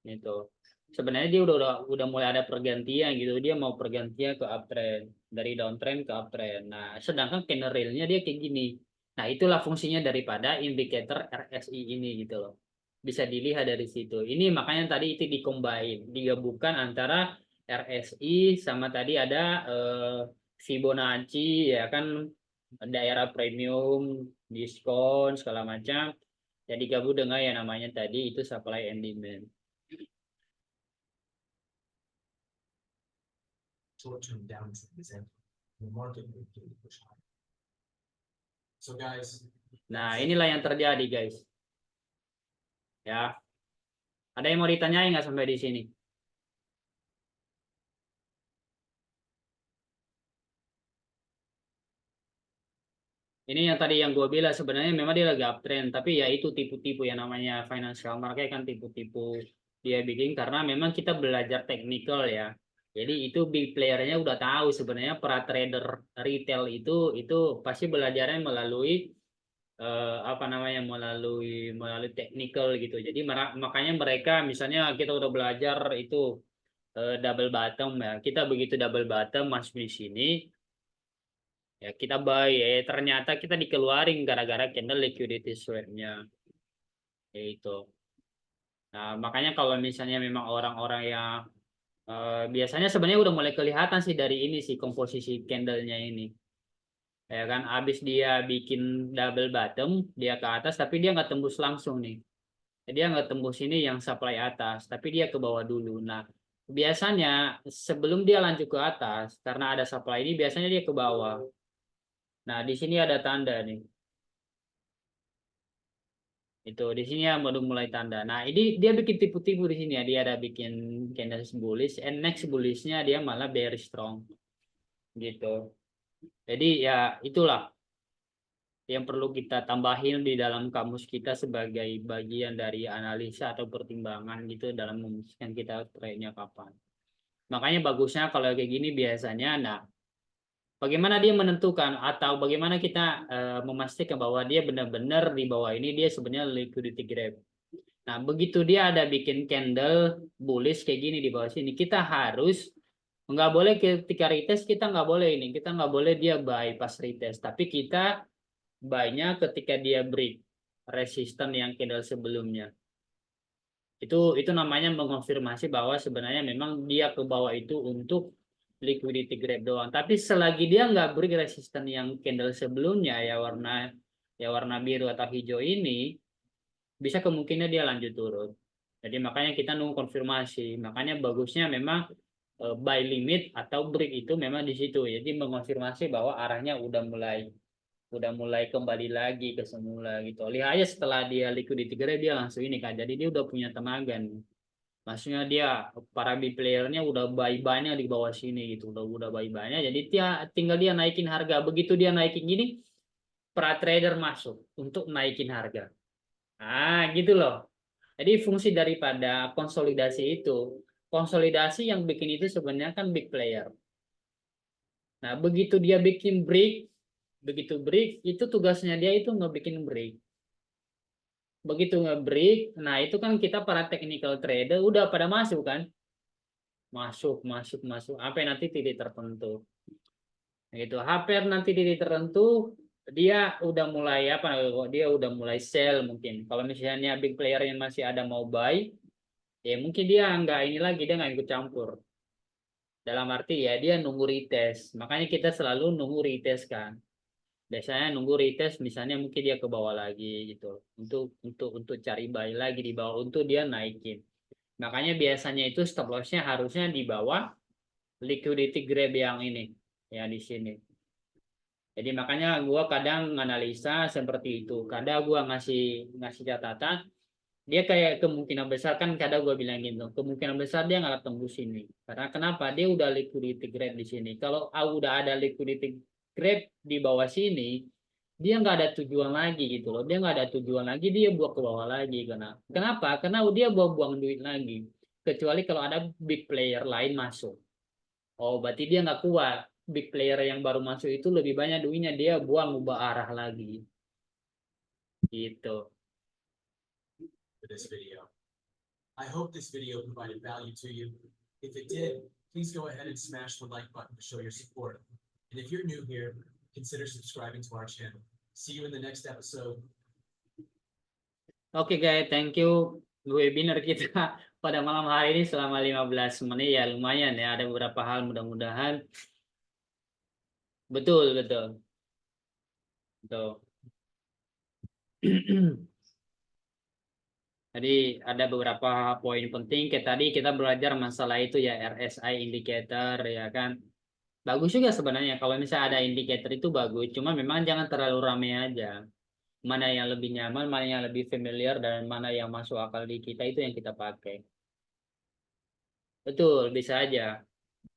Itu sebenarnya dia udah mulai ada pergantian gitu, dia mau pergantian ke uptrend dari downtrend ke uptrend. Nah, sedangkan candle realnya dia kayak gini. Nah, itulah fungsinya daripada indikator RSI ini gitu loh, bisa dilihat dari situ. Ini makanya tadi itu dicombine, digabungkan antara RSI sama tadi ada Fibonacci ya kan, daerah premium, diskon segala macam, jadi gabung dengan yang namanya tadi itu supply and demand. Short-term downtrend is ending. The market will begin to push higher. So guys, Nah, inilah yang terjadi, guys. Ya. Ada yang mau ditanyain nggak sampai di sini? Ini yang tadi yang gue bilang sebenarnya memang dia lagi uptrend, tapi ya itu tipu-tipu yang namanya financial market kan tipu-tipu dia bikin karena memang kita belajar technical ya. Jadi itu big playernya udah tahu sebenarnya para trader retail itu pasti belajarnya melalui apa namanya melalui technical gitu. Jadi makanya mereka misalnya kita udah belajar itu double bottom ya. Kita begitu double bottom masuk di sini ya kita buy ternyata kita dikeluarin gara-gara candle liquidity swap-nya itu. Nah, makanya kalau misalnya memang orang-orang yang biasanya sebenarnya udah mulai kelihatan sih dari ini sih komposisi candlenya ini. Ya kan habis dia bikin double bottom dia ke atas tapi dia nggak tembus langsung nih. Dia nggak tembus ini yang supply atas tapi dia ke bawah dulu. Nah, biasanya sebelum dia lanjut ke atas, karena ada supply ini, biasanya dia ke bawah. Nah, di sini ada tanda nih. Itu di sini ya baru mulai tanda. Nah, ini dia bikin tipu-tipu di sini ya. Dia ada bikin candle bullish, and next bullishnya dia malah bearish strong. Gitu. Jadi ya itulah yang perlu kita tambahin di dalam kamus kita sebagai bagian dari analisa atau pertimbangan gitu dalam memutuskan kita trade-nya kapan. Makanya bagusnya kalau kayak gini biasanya, nah bagaimana dia menentukan atau bagaimana kita memastikan bahwa dia benar-benar di bawah ini dia sebenarnya liquidity grab. Nah, begitu dia ada bikin candle bullish kayak gini di bawah sini, kita harus nggak boleh ketika retest kita nggak boleh ini, kita nggak boleh dia buy pas retest, tapi kita buy-nya ketika dia break resisten yang candle sebelumnya. Itu namanya mengonfirmasi bahwa sebenarnya memang dia ke bawah itu untuk liquidity grab doang. Tapi selagi dia nggak break resisten yang candle sebelumnya ya warna biru atau hijau ini, bisa kemungkinan dia lanjut turun. Jadi makanya kita nunggu konfirmasi. Makanya bagusnya memang buy limit atau break itu memang di situ. Jadi mengonfirmasi bahwa arahnya udah mulai kembali lagi ke semula gitu. Lihat aja setelah dia liquidity grab dia langsung ini kan. Jadi dia udah punya tenaga nih. Maksudnya dia para big playernya udah buy banyak di bawah sini gitu. Udah buy banyak. Jadi dia tinggal dia naikin harga. Begitu dia naikin gini, para trader masuk untuk naikin harga. Ah, gitu loh. Jadi fungsi daripada konsolidasi itu, konsolidasi yang bikin itu sebenarnya kan big player. Nah, begitu dia bikin break, begitu break, itu tugasnya dia itu ngebikin break. Begitu nge-break, nah itu kan kita para technical trader udah pada masuk kan? Masuk, sampai nanti titik tertentu. Gitu. Hampir nanti titik tertentu, dia udah mulai apa? Dia udah mulai sell mungkin. Kalau misalnya big player yang masih ada mau buy, ya mungkin dia nggak ini lagi, dia nggak ikut campur. Dalam arti ya dia nunggu retest. Makanya kita selalu nunggu retest kan. Biasanya nunggu retest, misalnya mungkin dia ke bawah lagi gitu. Untuk cari buy lagi di bawah untuk dia naikin. Makanya biasanya itu stop loss-nya harusnya di bawah liquidity grab yang ini, ya di sini. Jadi makanya gue kadang analisa seperti itu. Kadang gue ngasih catatan, dia kayak kemungkinan besar kan kadang gue bilang gitu, kemungkinan besar dia nggak tembus ini. Karena kenapa? Dia udah liquidity grab di sini. Kalau udah ada liquidity grab di bawah sini, dia nggak ada tujuan lagi gitu loh. Dia nggak ada tujuan lagi, dia buang ke bawah lagi. Kenapa? Karena dia buang duit lagi. Kecuali kalau ada big player lain masuk. Oh, berarti dia nggak kuat. Big player yang baru masuk itu lebih banyak duitnya, dia buang ubah arah lagi. Gitu. For this video. I hope this video provided value to you. If it did, please go ahead and smash the like button to show your support. And if you're new here, consider subscribing to our channel. See you in the next episode. Oke guys, thank you. Webinar kita pada malam hari ini selama 15 menit ya lumayan ya. Ada beberapa hal mudah-mudahan. Betul. Jadi ada beberapa poin penting. Kayak tadi kita belajar masalah itu ya RSI indicator ya kan. Bagus juga sebenarnya kalau misalnya ada indikator itu bagus. Cuma memang jangan terlalu ramai aja. Mana yang lebih nyaman, mana yang lebih familiar, dan mana yang masuk akal di kita itu yang kita pakai. Betul, bisa aja.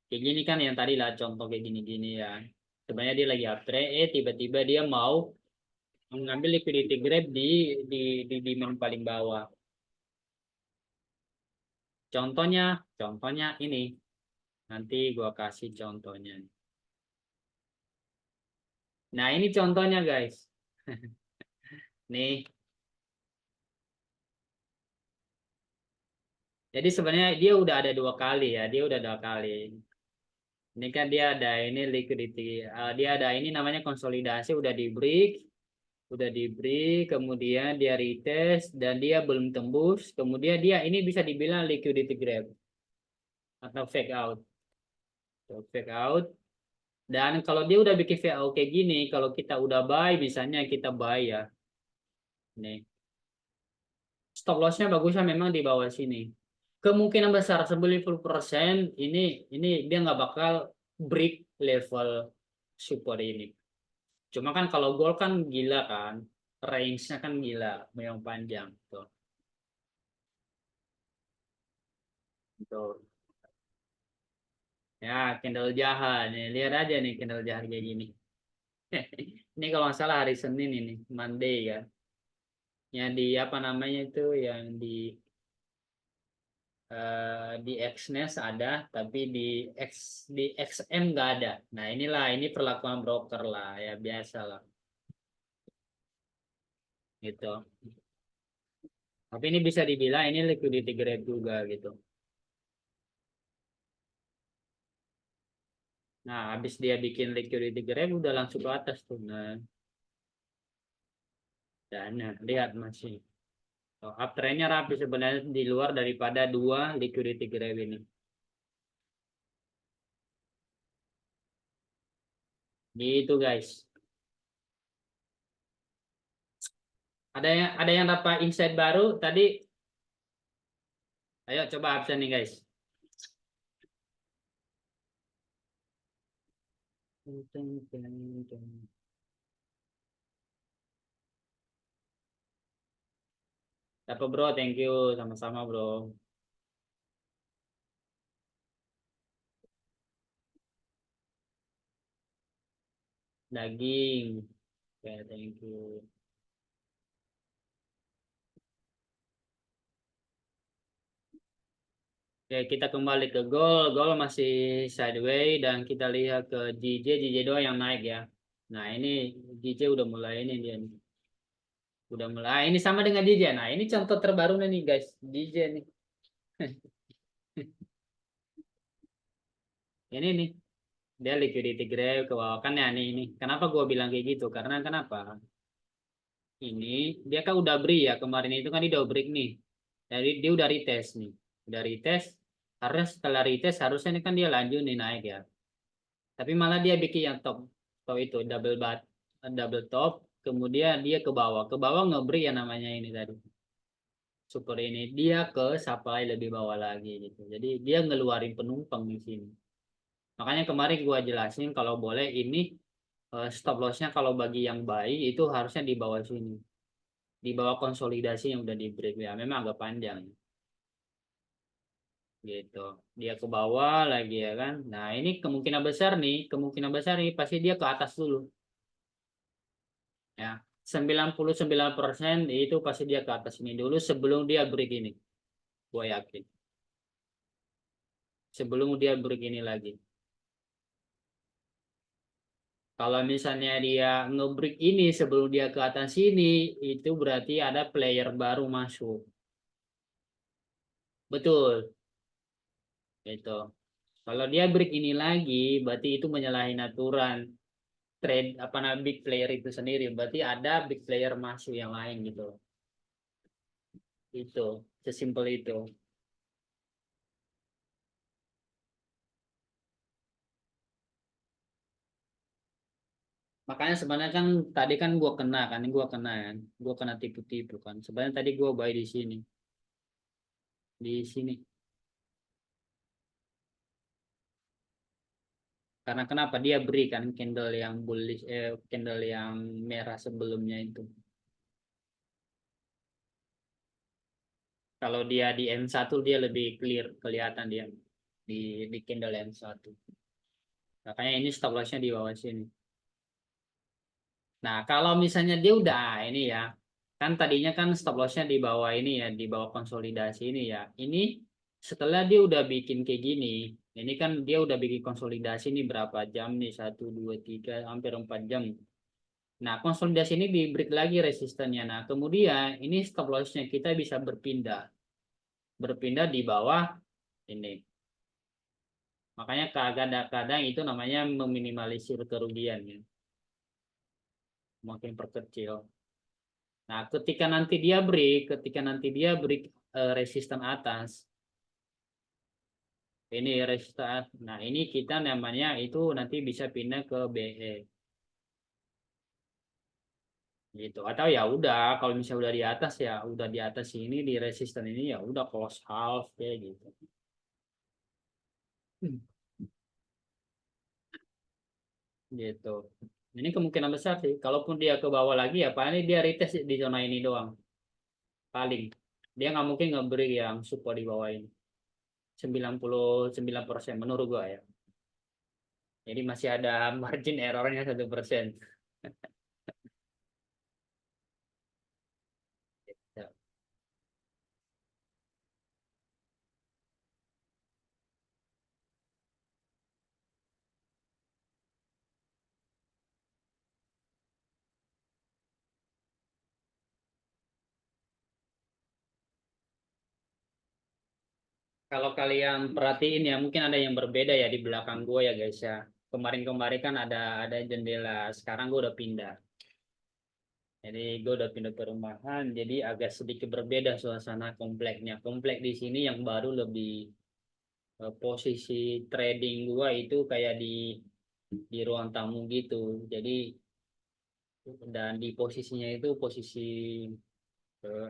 Kayak gini kan yang tadi lah contoh kayak gini-gini ya. Sebenarnya dia lagi uptrend, tiba-tiba dia mau mengambil liquidity grab di demand paling bawah. Contohnya ini. Nanti gua kasih contohnya. Nah, ini contohnya guys. Nih. Jadi sebenarnya dia udah ada 2 kali ya, dia udah 2 kali. Ini kan dia ada ini liquidity, dia ada ini namanya konsolidasi udah di break, kemudian dia retest dan dia belum tembus, kemudian dia ini bisa dibilang liquidity grab atau fake out. Fake out. Dan kalau dia udah bikin fake out kayak gini, kalau kita udah buy, misalnya kita buy ya. Nih. Stop lossnya bagusnya memang di bawah sini. kemungkinan besar 90% ini dia nggak bakal break level support ini. Cuma kan kalau gold kan gila kan, range-nya kan gila, yang panjang tuh. Tuh. Ya, candle jahat nih. Lihat aja nih candle jahat kayak gini. Ini kalau nggak salah hari Senin ini, Monday kan. Yang di apa namanya itu yang di Xnes ada, tapi di XM nggak ada. Nah inilah ini perlakuan broker lah ya biasa lah gitu. Tapi ini bisa dibilang ini liquidity grab juga gitu. Nah habis dia bikin liquidity grab udah langsung ke atas tuh. Nah, dan nah, lihat masih. Uptrendnya rapi sebenarnya di luar daripada dua liquidity grab ini. Gitu guys. Ada yang dapat insight baru tadi? Ayo coba absen nih guys. Apa bro, thank you sama-sama bro. Daging. Oke, thank you. Oke, kita kembali ke goal. Goal masih sideways dan kita lihat ke JJ doang yang naik ya. Nah, ini JJ udah mulai ini dia nih. Udah mulai. Ini sama dengan JJ. Nah, ini contoh terbaru nih guys. JJ nih. Ini nih. Dia liquidity grab ke bawah kan ya nih ini. Kenapa gua bilang kayak gitu? Karena kenapa? Ini dia kan udah beri ya kemarin itu kan dia udah break nih. Jadi dia udah retest nih. Udah retest. Harus setelah retest harusnya ini kan dia lanjut nih naik ya. Tapi malah dia bikin yang top itu double top, kemudian dia ke bawah ngeberi yang namanya ini tadi super ini dia ke supply lebih bawah lagi gitu. Jadi dia ngeluarin penumpang di sini. Makanya kemarin gua jelasin kalau boleh ini stop lossnya kalau bagi yang buy itu harusnya di bawah sini, di bawah konsolidasi yang udah di break ya. Memang agak panjang gitu. Dia ke bawah lagi ya kan. Nah ini kemungkinan besar nih pasti dia ke atas dulu. Ya 99% itu pasti dia ke atas ini dulu sebelum dia break ini gue yakin sebelum dia break ini lagi kalau misalnya dia ngebreak ini sebelum dia ke atas sini itu berarti ada player baru masuk betul itu kalau dia break ini lagi berarti itu menyalahi aturan trade apa namanya big player itu sendiri berarti ada big player masuk yang lain gitu itu sesimpel itu. Makanya sebenarnya kan tadi kan gua kena tipu-tipu kan. Sebenarnya tadi gua buy di sini. Karena kenapa dia beri kan candle yang bullish, candle yang merah sebelumnya itu. Kalau dia di M1 dia lebih clear kelihatan dia di candle M1. Makanya ini stop lossnya di bawah sini. Nah, kalau misalnya dia udah ini ya, kan tadinya kan stop lossnya di bawah ini ya, di bawah konsolidasi ini ya. Ini setelah dia udah bikin kayak gini, ini kan dia udah bikin konsolidasi nih berapa jam nih, 1, 2, 3, hampir 4 jam. Nah, konsolidasi ini di break lagi resistennya. Nah, kemudian ini stop lossnya kita bisa berpindah di bawah ini. Makanya kadang-kadang itu namanya meminimalisir kerugian ya, makin perkecil. Nah, ketika nanti dia break resisten atas, ini resisten. Nah, ini kita namanya itu nanti bisa pindah ke BE. gitu. Atau ya udah kalau misalnya udah di atas ya udah di atas ini di resisten ini ya udah close half kayak gitu. Gitu. Ini kemungkinan besar sih. Kalaupun dia ke bawah lagi ya paling dia retest di zona ini doang. Paling dia nggak mungkin ngeberi yang support di bawah ini. 99% menurut gua ya. Jadi masih ada margin errornya 1%. Ya. Kalau kalian perhatiin ya mungkin ada yang berbeda ya di belakang gue ya guys ya. Kemarin-kemarin kan ada jendela. Sekarang gue udah pindah. Jadi gue udah pindah perumahan. Jadi agak sedikit berbeda suasana kompleknya. Komplek di sini yang baru lebih posisi trading gue itu kayak di ruang tamu gitu. Jadi dan di posisinya itu posisi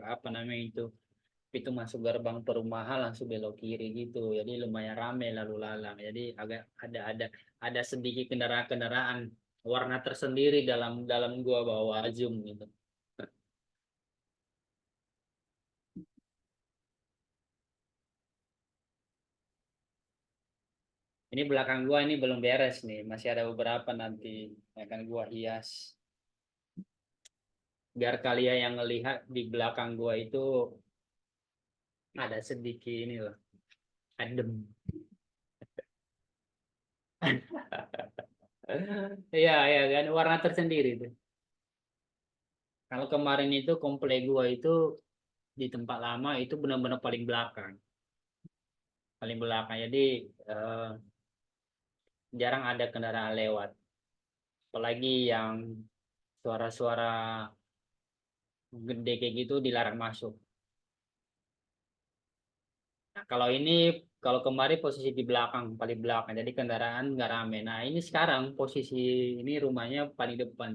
apa namanya itu pintu masuk gerbang perumahan langsung belok kiri gitu jadi lumayan ramai lalu lalang jadi agak ada sedikit kendaraan-kendaraan warna tersendiri dalam dalam gua bawa Zoom gitu. Ini belakang gua ini belum beres nih masih ada beberapa nanti akan gua hias biar kalian yang ngelihat di belakang gua itu ada sedikit ini loh adem. Iya ya kan warna tersendiri tuh. Kalau kemarin itu komplek gua itu di tempat lama itu benar-benar paling belakang jadi eh, jarang ada kendaraan lewat apalagi yang suara-suara gede kayak gitu dilarang masuk. Nah, kalau ini kalau kemarin posisi di belakang paling belakang jadi kendaraan nggak rame nah ini sekarang posisi ini rumahnya paling depan.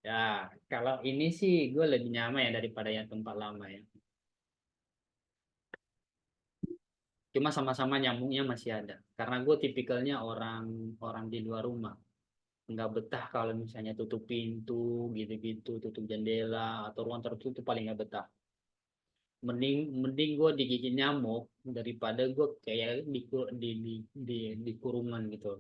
Ya kalau ini sih gue lebih nyaman ya daripada yang tempat lama ya cuma sama-sama nyambungnya masih ada karena gue tipikalnya orang orang di luar rumah nggak betah kalau misalnya tutup pintu gitu-gitu tutup jendela atau ruang tertutup paling nggak betah mending mending gue digigit nyamuk daripada gue kayak di kurungan gitu.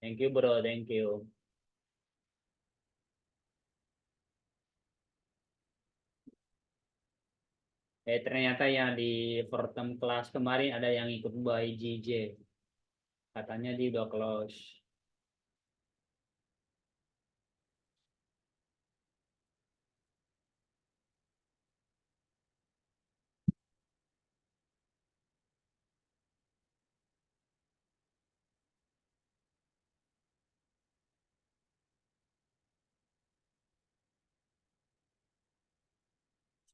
Thank you bro, thank you. Ternyata yang di pertem kelas kemarin ada yang ikut by JJ katanya dia udah close.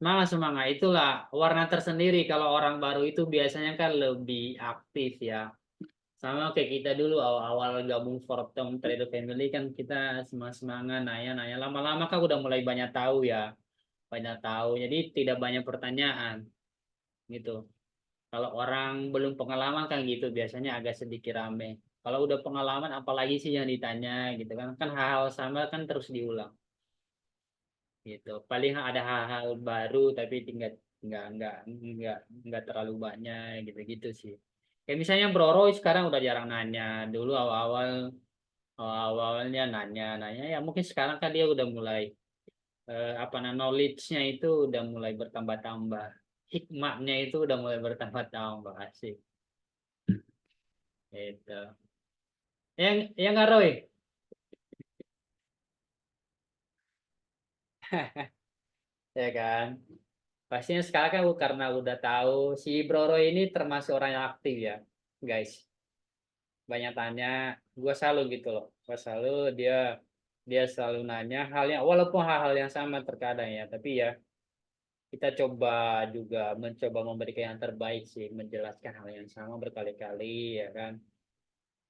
Semangat semangat itulah warna tersendiri kalau orang baru itu biasanya kan lebih aktif ya sama kayak kita dulu awal-awal gabung Fortem Trader Family kan kita semangat nanya-nanya lama-lama kan udah mulai banyak tahu jadi tidak banyak pertanyaan gitu kalau orang belum pengalaman kan gitu biasanya agak sedikit rame kalau udah pengalaman apalagi sih yang ditanya gitu kan kan hal-hal sama kan terus diulang gitu paling ada hal-hal baru tapi tinggal nggak nggak terlalu banyak gitu-gitu sih kayak misalnya Bro Roy sekarang udah jarang nanya dulu awalnya nanya ya mungkin sekarang kan dia udah mulai apa namanya knowledge-nya itu udah mulai bertambah-tambah hikmahnya itu udah mulai bertambah-tambah asik itu yang nggak Roy ya kan pastinya sekarang kan karena udah tahu si Bro Roy ini termasuk orang yang aktif ya guys banyak tanya gue selalu gitu loh gue selalu dia dia selalu nanya hal yang walaupun hal-hal yang sama terkadang ya, tapi ya kita coba juga mencoba memberikan yang terbaik sih, menjelaskan hal yang sama berkali-kali ya kan.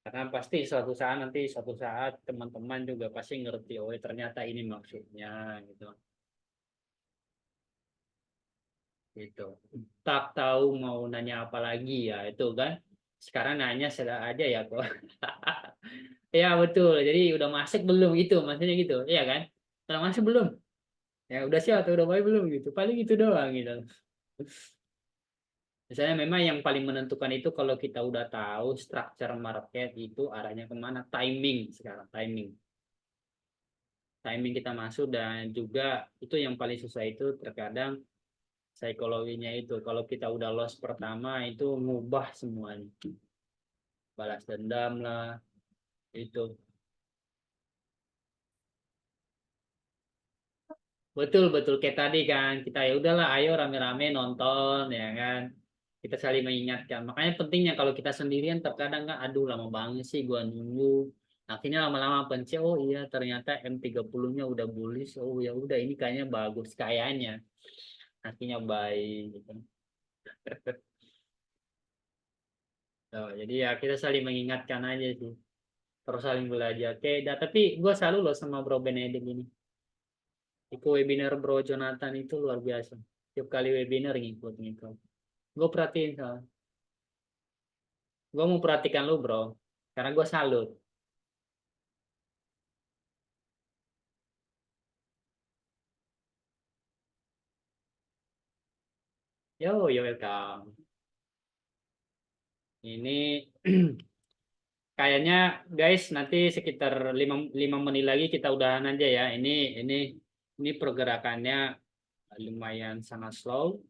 Karena pasti suatu saat teman-teman juga pasti ngerti, oh ternyata ini maksudnya gitu. Gitu. Tak tahu mau nanya apa lagi ya itu kan. Sekarang nanya sudah aja ya kok. Ya betul. Jadi udah masuk belum gitu, maksudnya gitu. Iya kan? Udah masuk belum? Ya udah siap atau udah baik belum gitu. Paling itu doang gitu. Misalnya memang yang paling menentukan itu kalau kita udah tahu structure market itu arahnya kemana, timing sekarang, timing. Timing kita masuk dan juga itu yang paling susah itu terkadang psikologinya itu. Kalau kita udah loss pertama itu ngubah semuanya. Balas dendam lah, itu. Betul betul kayak tadi kan kita ya udahlah ayo rame-rame nonton ya kan. Kita saling mengingatkan. Makanya pentingnya kalau kita sendirian terkadang kan aduh lama banget sih gua nunggu. Akhirnya lama-lama pencet oh iya ternyata M30-nya udah bullish. Oh ya udah ini kayaknya bagus kayaknya. Akhirnya baik gitu. Oh, jadi ya kita saling mengingatkan aja sih. Terus saling belajar. Oke, tapi gue selalu loh sama Bro Benedict ini. Ikut webinar Bro Jonathan itu luar biasa. Tiap kali webinar ngikut. Gue perhatiin soal. Gue mau perhatikan lu bro. Karena gue salut. Yo welcome. Ini kayaknya guys nanti sekitar 5 menit lagi kita udahan aja ya. Ini pergerakannya lumayan sangat slow.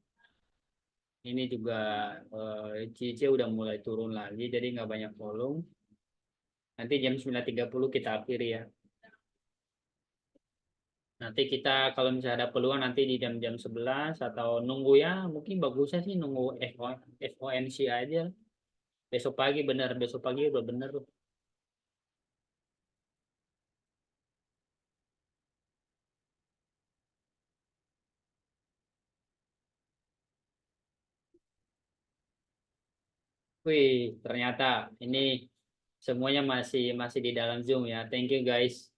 Ini juga CC udah mulai turun lagi jadi nggak banyak volume. Nanti jam 9.30 kita akhiri ya. Nanti kita kalau misalnya ada peluang nanti di jam-jam 11 atau nunggu ya mungkin bagusnya sih nunggu FOMC aja. Besok pagi udah bener. Wih, ternyata ini semuanya masih di dalam Zoom ya. Thank you guys.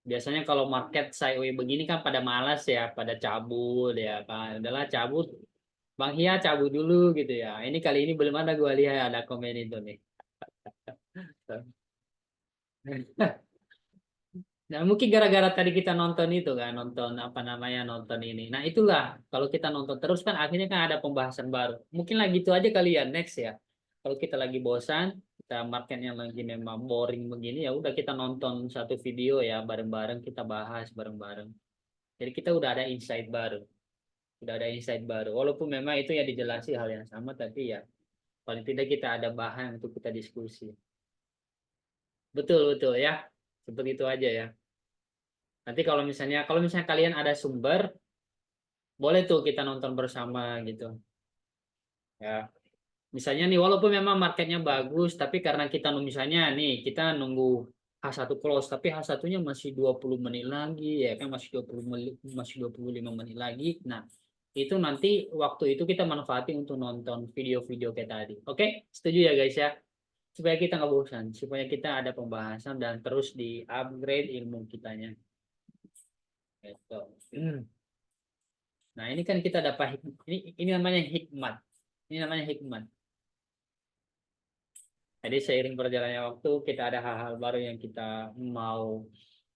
Biasanya kalau market sideways begini kan pada malas ya, pada cabut ya kan. Adalah cabut, Bang Hia cabut dulu gitu ya. Ini kali ini belum ada gua lihat ada komen itu nih. Nah, mungkin gara-gara tadi kita nonton itu kan, nonton apa namanya, nonton ini. Nah, itulah kalau kita nonton terus kan akhirnya kan ada pembahasan baru. Mungkin lagi itu aja kalian next ya. Kalau kita lagi bosan, kita marketnya lagi memang boring begini ya udah kita nonton satu video ya bareng-bareng kita bahas bareng-bareng. Jadi kita udah ada insight baru. Udah ada insight baru. Walaupun memang itu ya dijelasi hal yang sama tapi ya paling tidak kita ada bahan untuk kita diskusi. Betul betul ya. Seperti itu aja ya. Nanti kalau misalnya kalian ada sumber, boleh tuh kita nonton bersama gitu. Ya. Misalnya nih walaupun memang marketnya bagus, tapi karena kita misalnya nih kita nunggu H1 close, tapi H1-nya masih 20 menit lagi ya kan masih 20 menit, masih 25 menit lagi. Nah, itu nanti waktu itu kita manfaatin untuk nonton video-video kayak tadi. Oke? Setuju ya guys ya? Supaya kita nggak bosan, supaya kita ada pembahasan dan terus di-upgrade ilmu kitanya. Gitu. Nah, ini kan kita dapat ini namanya hikmat. Ini namanya hikmat. Jadi seiring berjalannya waktu kita ada hal-hal baru yang kita mau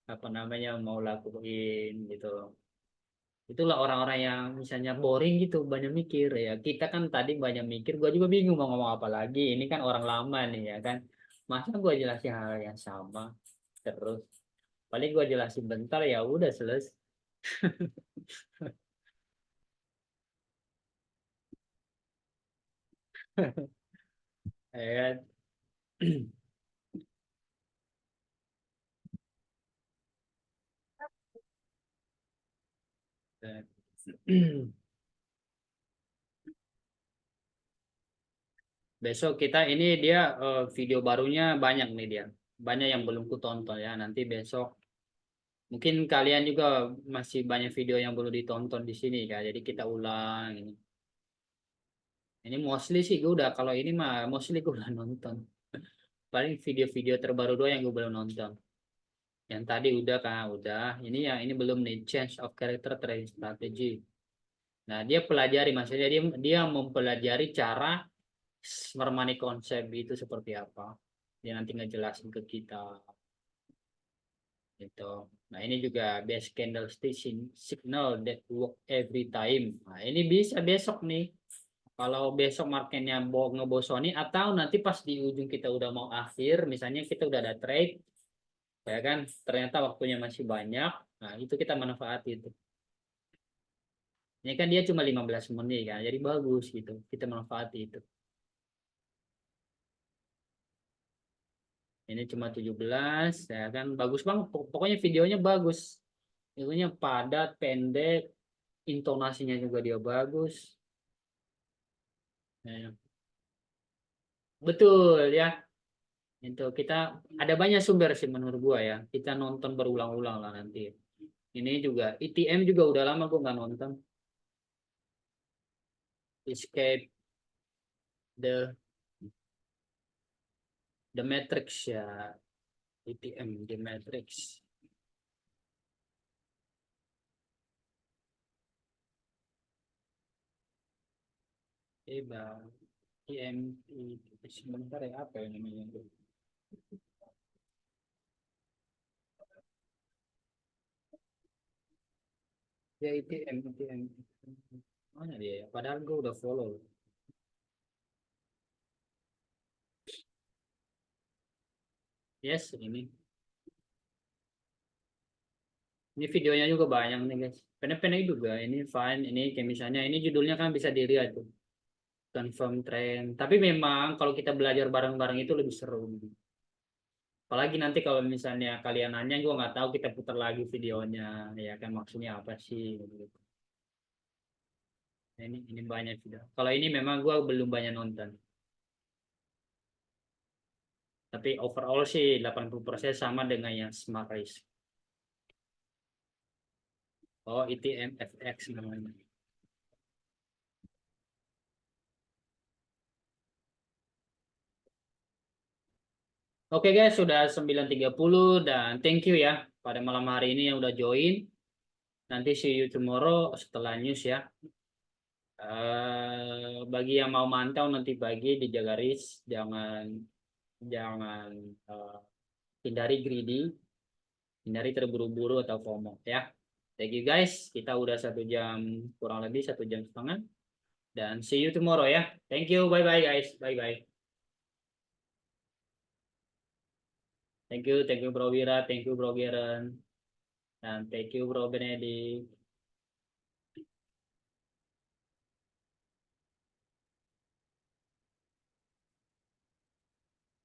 apa namanya mau lakuin gitu. Itulah orang-orang yang misalnya boring gitu, banyak mikir ya. Kita kan tadi banyak mikir, gua juga bingung mau ngomong apa lagi. Ini kan orang lama nih ya kan. Masa gua jelasin hal yang sama terus. Paling gua jelasin bentar ya udah selesai. Ya kan? Besok kita ini dia video barunya banyak nih dia. banyak yang belum ku tonton ya. Nanti besok mungkin kalian juga masih banyak video yang belum ditonton di sini kan. Jadi kita ulang ini. Ini mostly sih gue udah, kalau ini mah mostly gue udah nonton. Paling video-video terbaru doang yang gue belum nonton. Yang tadi udah kan, udah. Ini yang ini belum nih, change of character trading strategy. Nah, dia pelajari, maksudnya dia mempelajari cara smart money konsep itu seperti apa. Dia nanti ngejelasin ke kita. Gitu. Nah, ini juga base candlestick signal that work every time. Nah, ini bisa besok nih. Kalau besok marketnya ngebosoni atau nanti pas di ujung kita udah mau akhir, misalnya kita udah ada trade, ya kan, ternyata waktunya masih banyak, nah itu kita manfaati itu. Ini kan dia cuma 15 menit kan, jadi bagus gitu, kita manfaati itu. Ini cuma 17, ya kan, bagus banget, pokoknya videonya bagus. Videonya padat, pendek, intonasinya juga dia bagus. Ya. Betul ya. Itu kita ada banyak sumber sih menurut gua ya. Kita nonton berulang-ulang lah nanti. Ini juga ITM juga udah lama gua nggak nonton. Escape the Matrix ya. ITM The Matrix. Bang. ITM sebentar ya, apa ya namanya? Ya ITM. Mana dia ya? Padahal gua udah follow. Yes, ini. Ini videonya juga banyak nih guys. Pendek-pendek juga. Ini fine. Ini kayak misalnya ini judulnya kan bisa dilihat tuh. Confirm trend. Tapi memang kalau kita belajar bareng-bareng itu lebih seru. Apalagi nanti kalau misalnya kalian nanya, gue nggak tahu, kita putar lagi videonya. Ya kan maksudnya apa sih? Gitu. Nah, ini banyak video. Kalau ini memang gue belum banyak nonton. Tapi overall sih 80% sama dengan yang Smart Race. Oh, ITM FX namanya. Oke guys, sudah 9.30 dan thank you ya pada malam hari ini yang udah join. Nanti see you tomorrow setelah news ya. Bagi yang mau mantau nanti pagi dijaga risk, jangan hindari greedy, hindari terburu-buru atau FOMO ya. Thank you guys, kita udah 1 jam, kurang lebih 1 jam setengah, dan see you tomorrow ya. Thank you, bye bye guys, bye bye. Thank you Bro Wira, thank you Bro Geren, dan thank you Bro Benedi.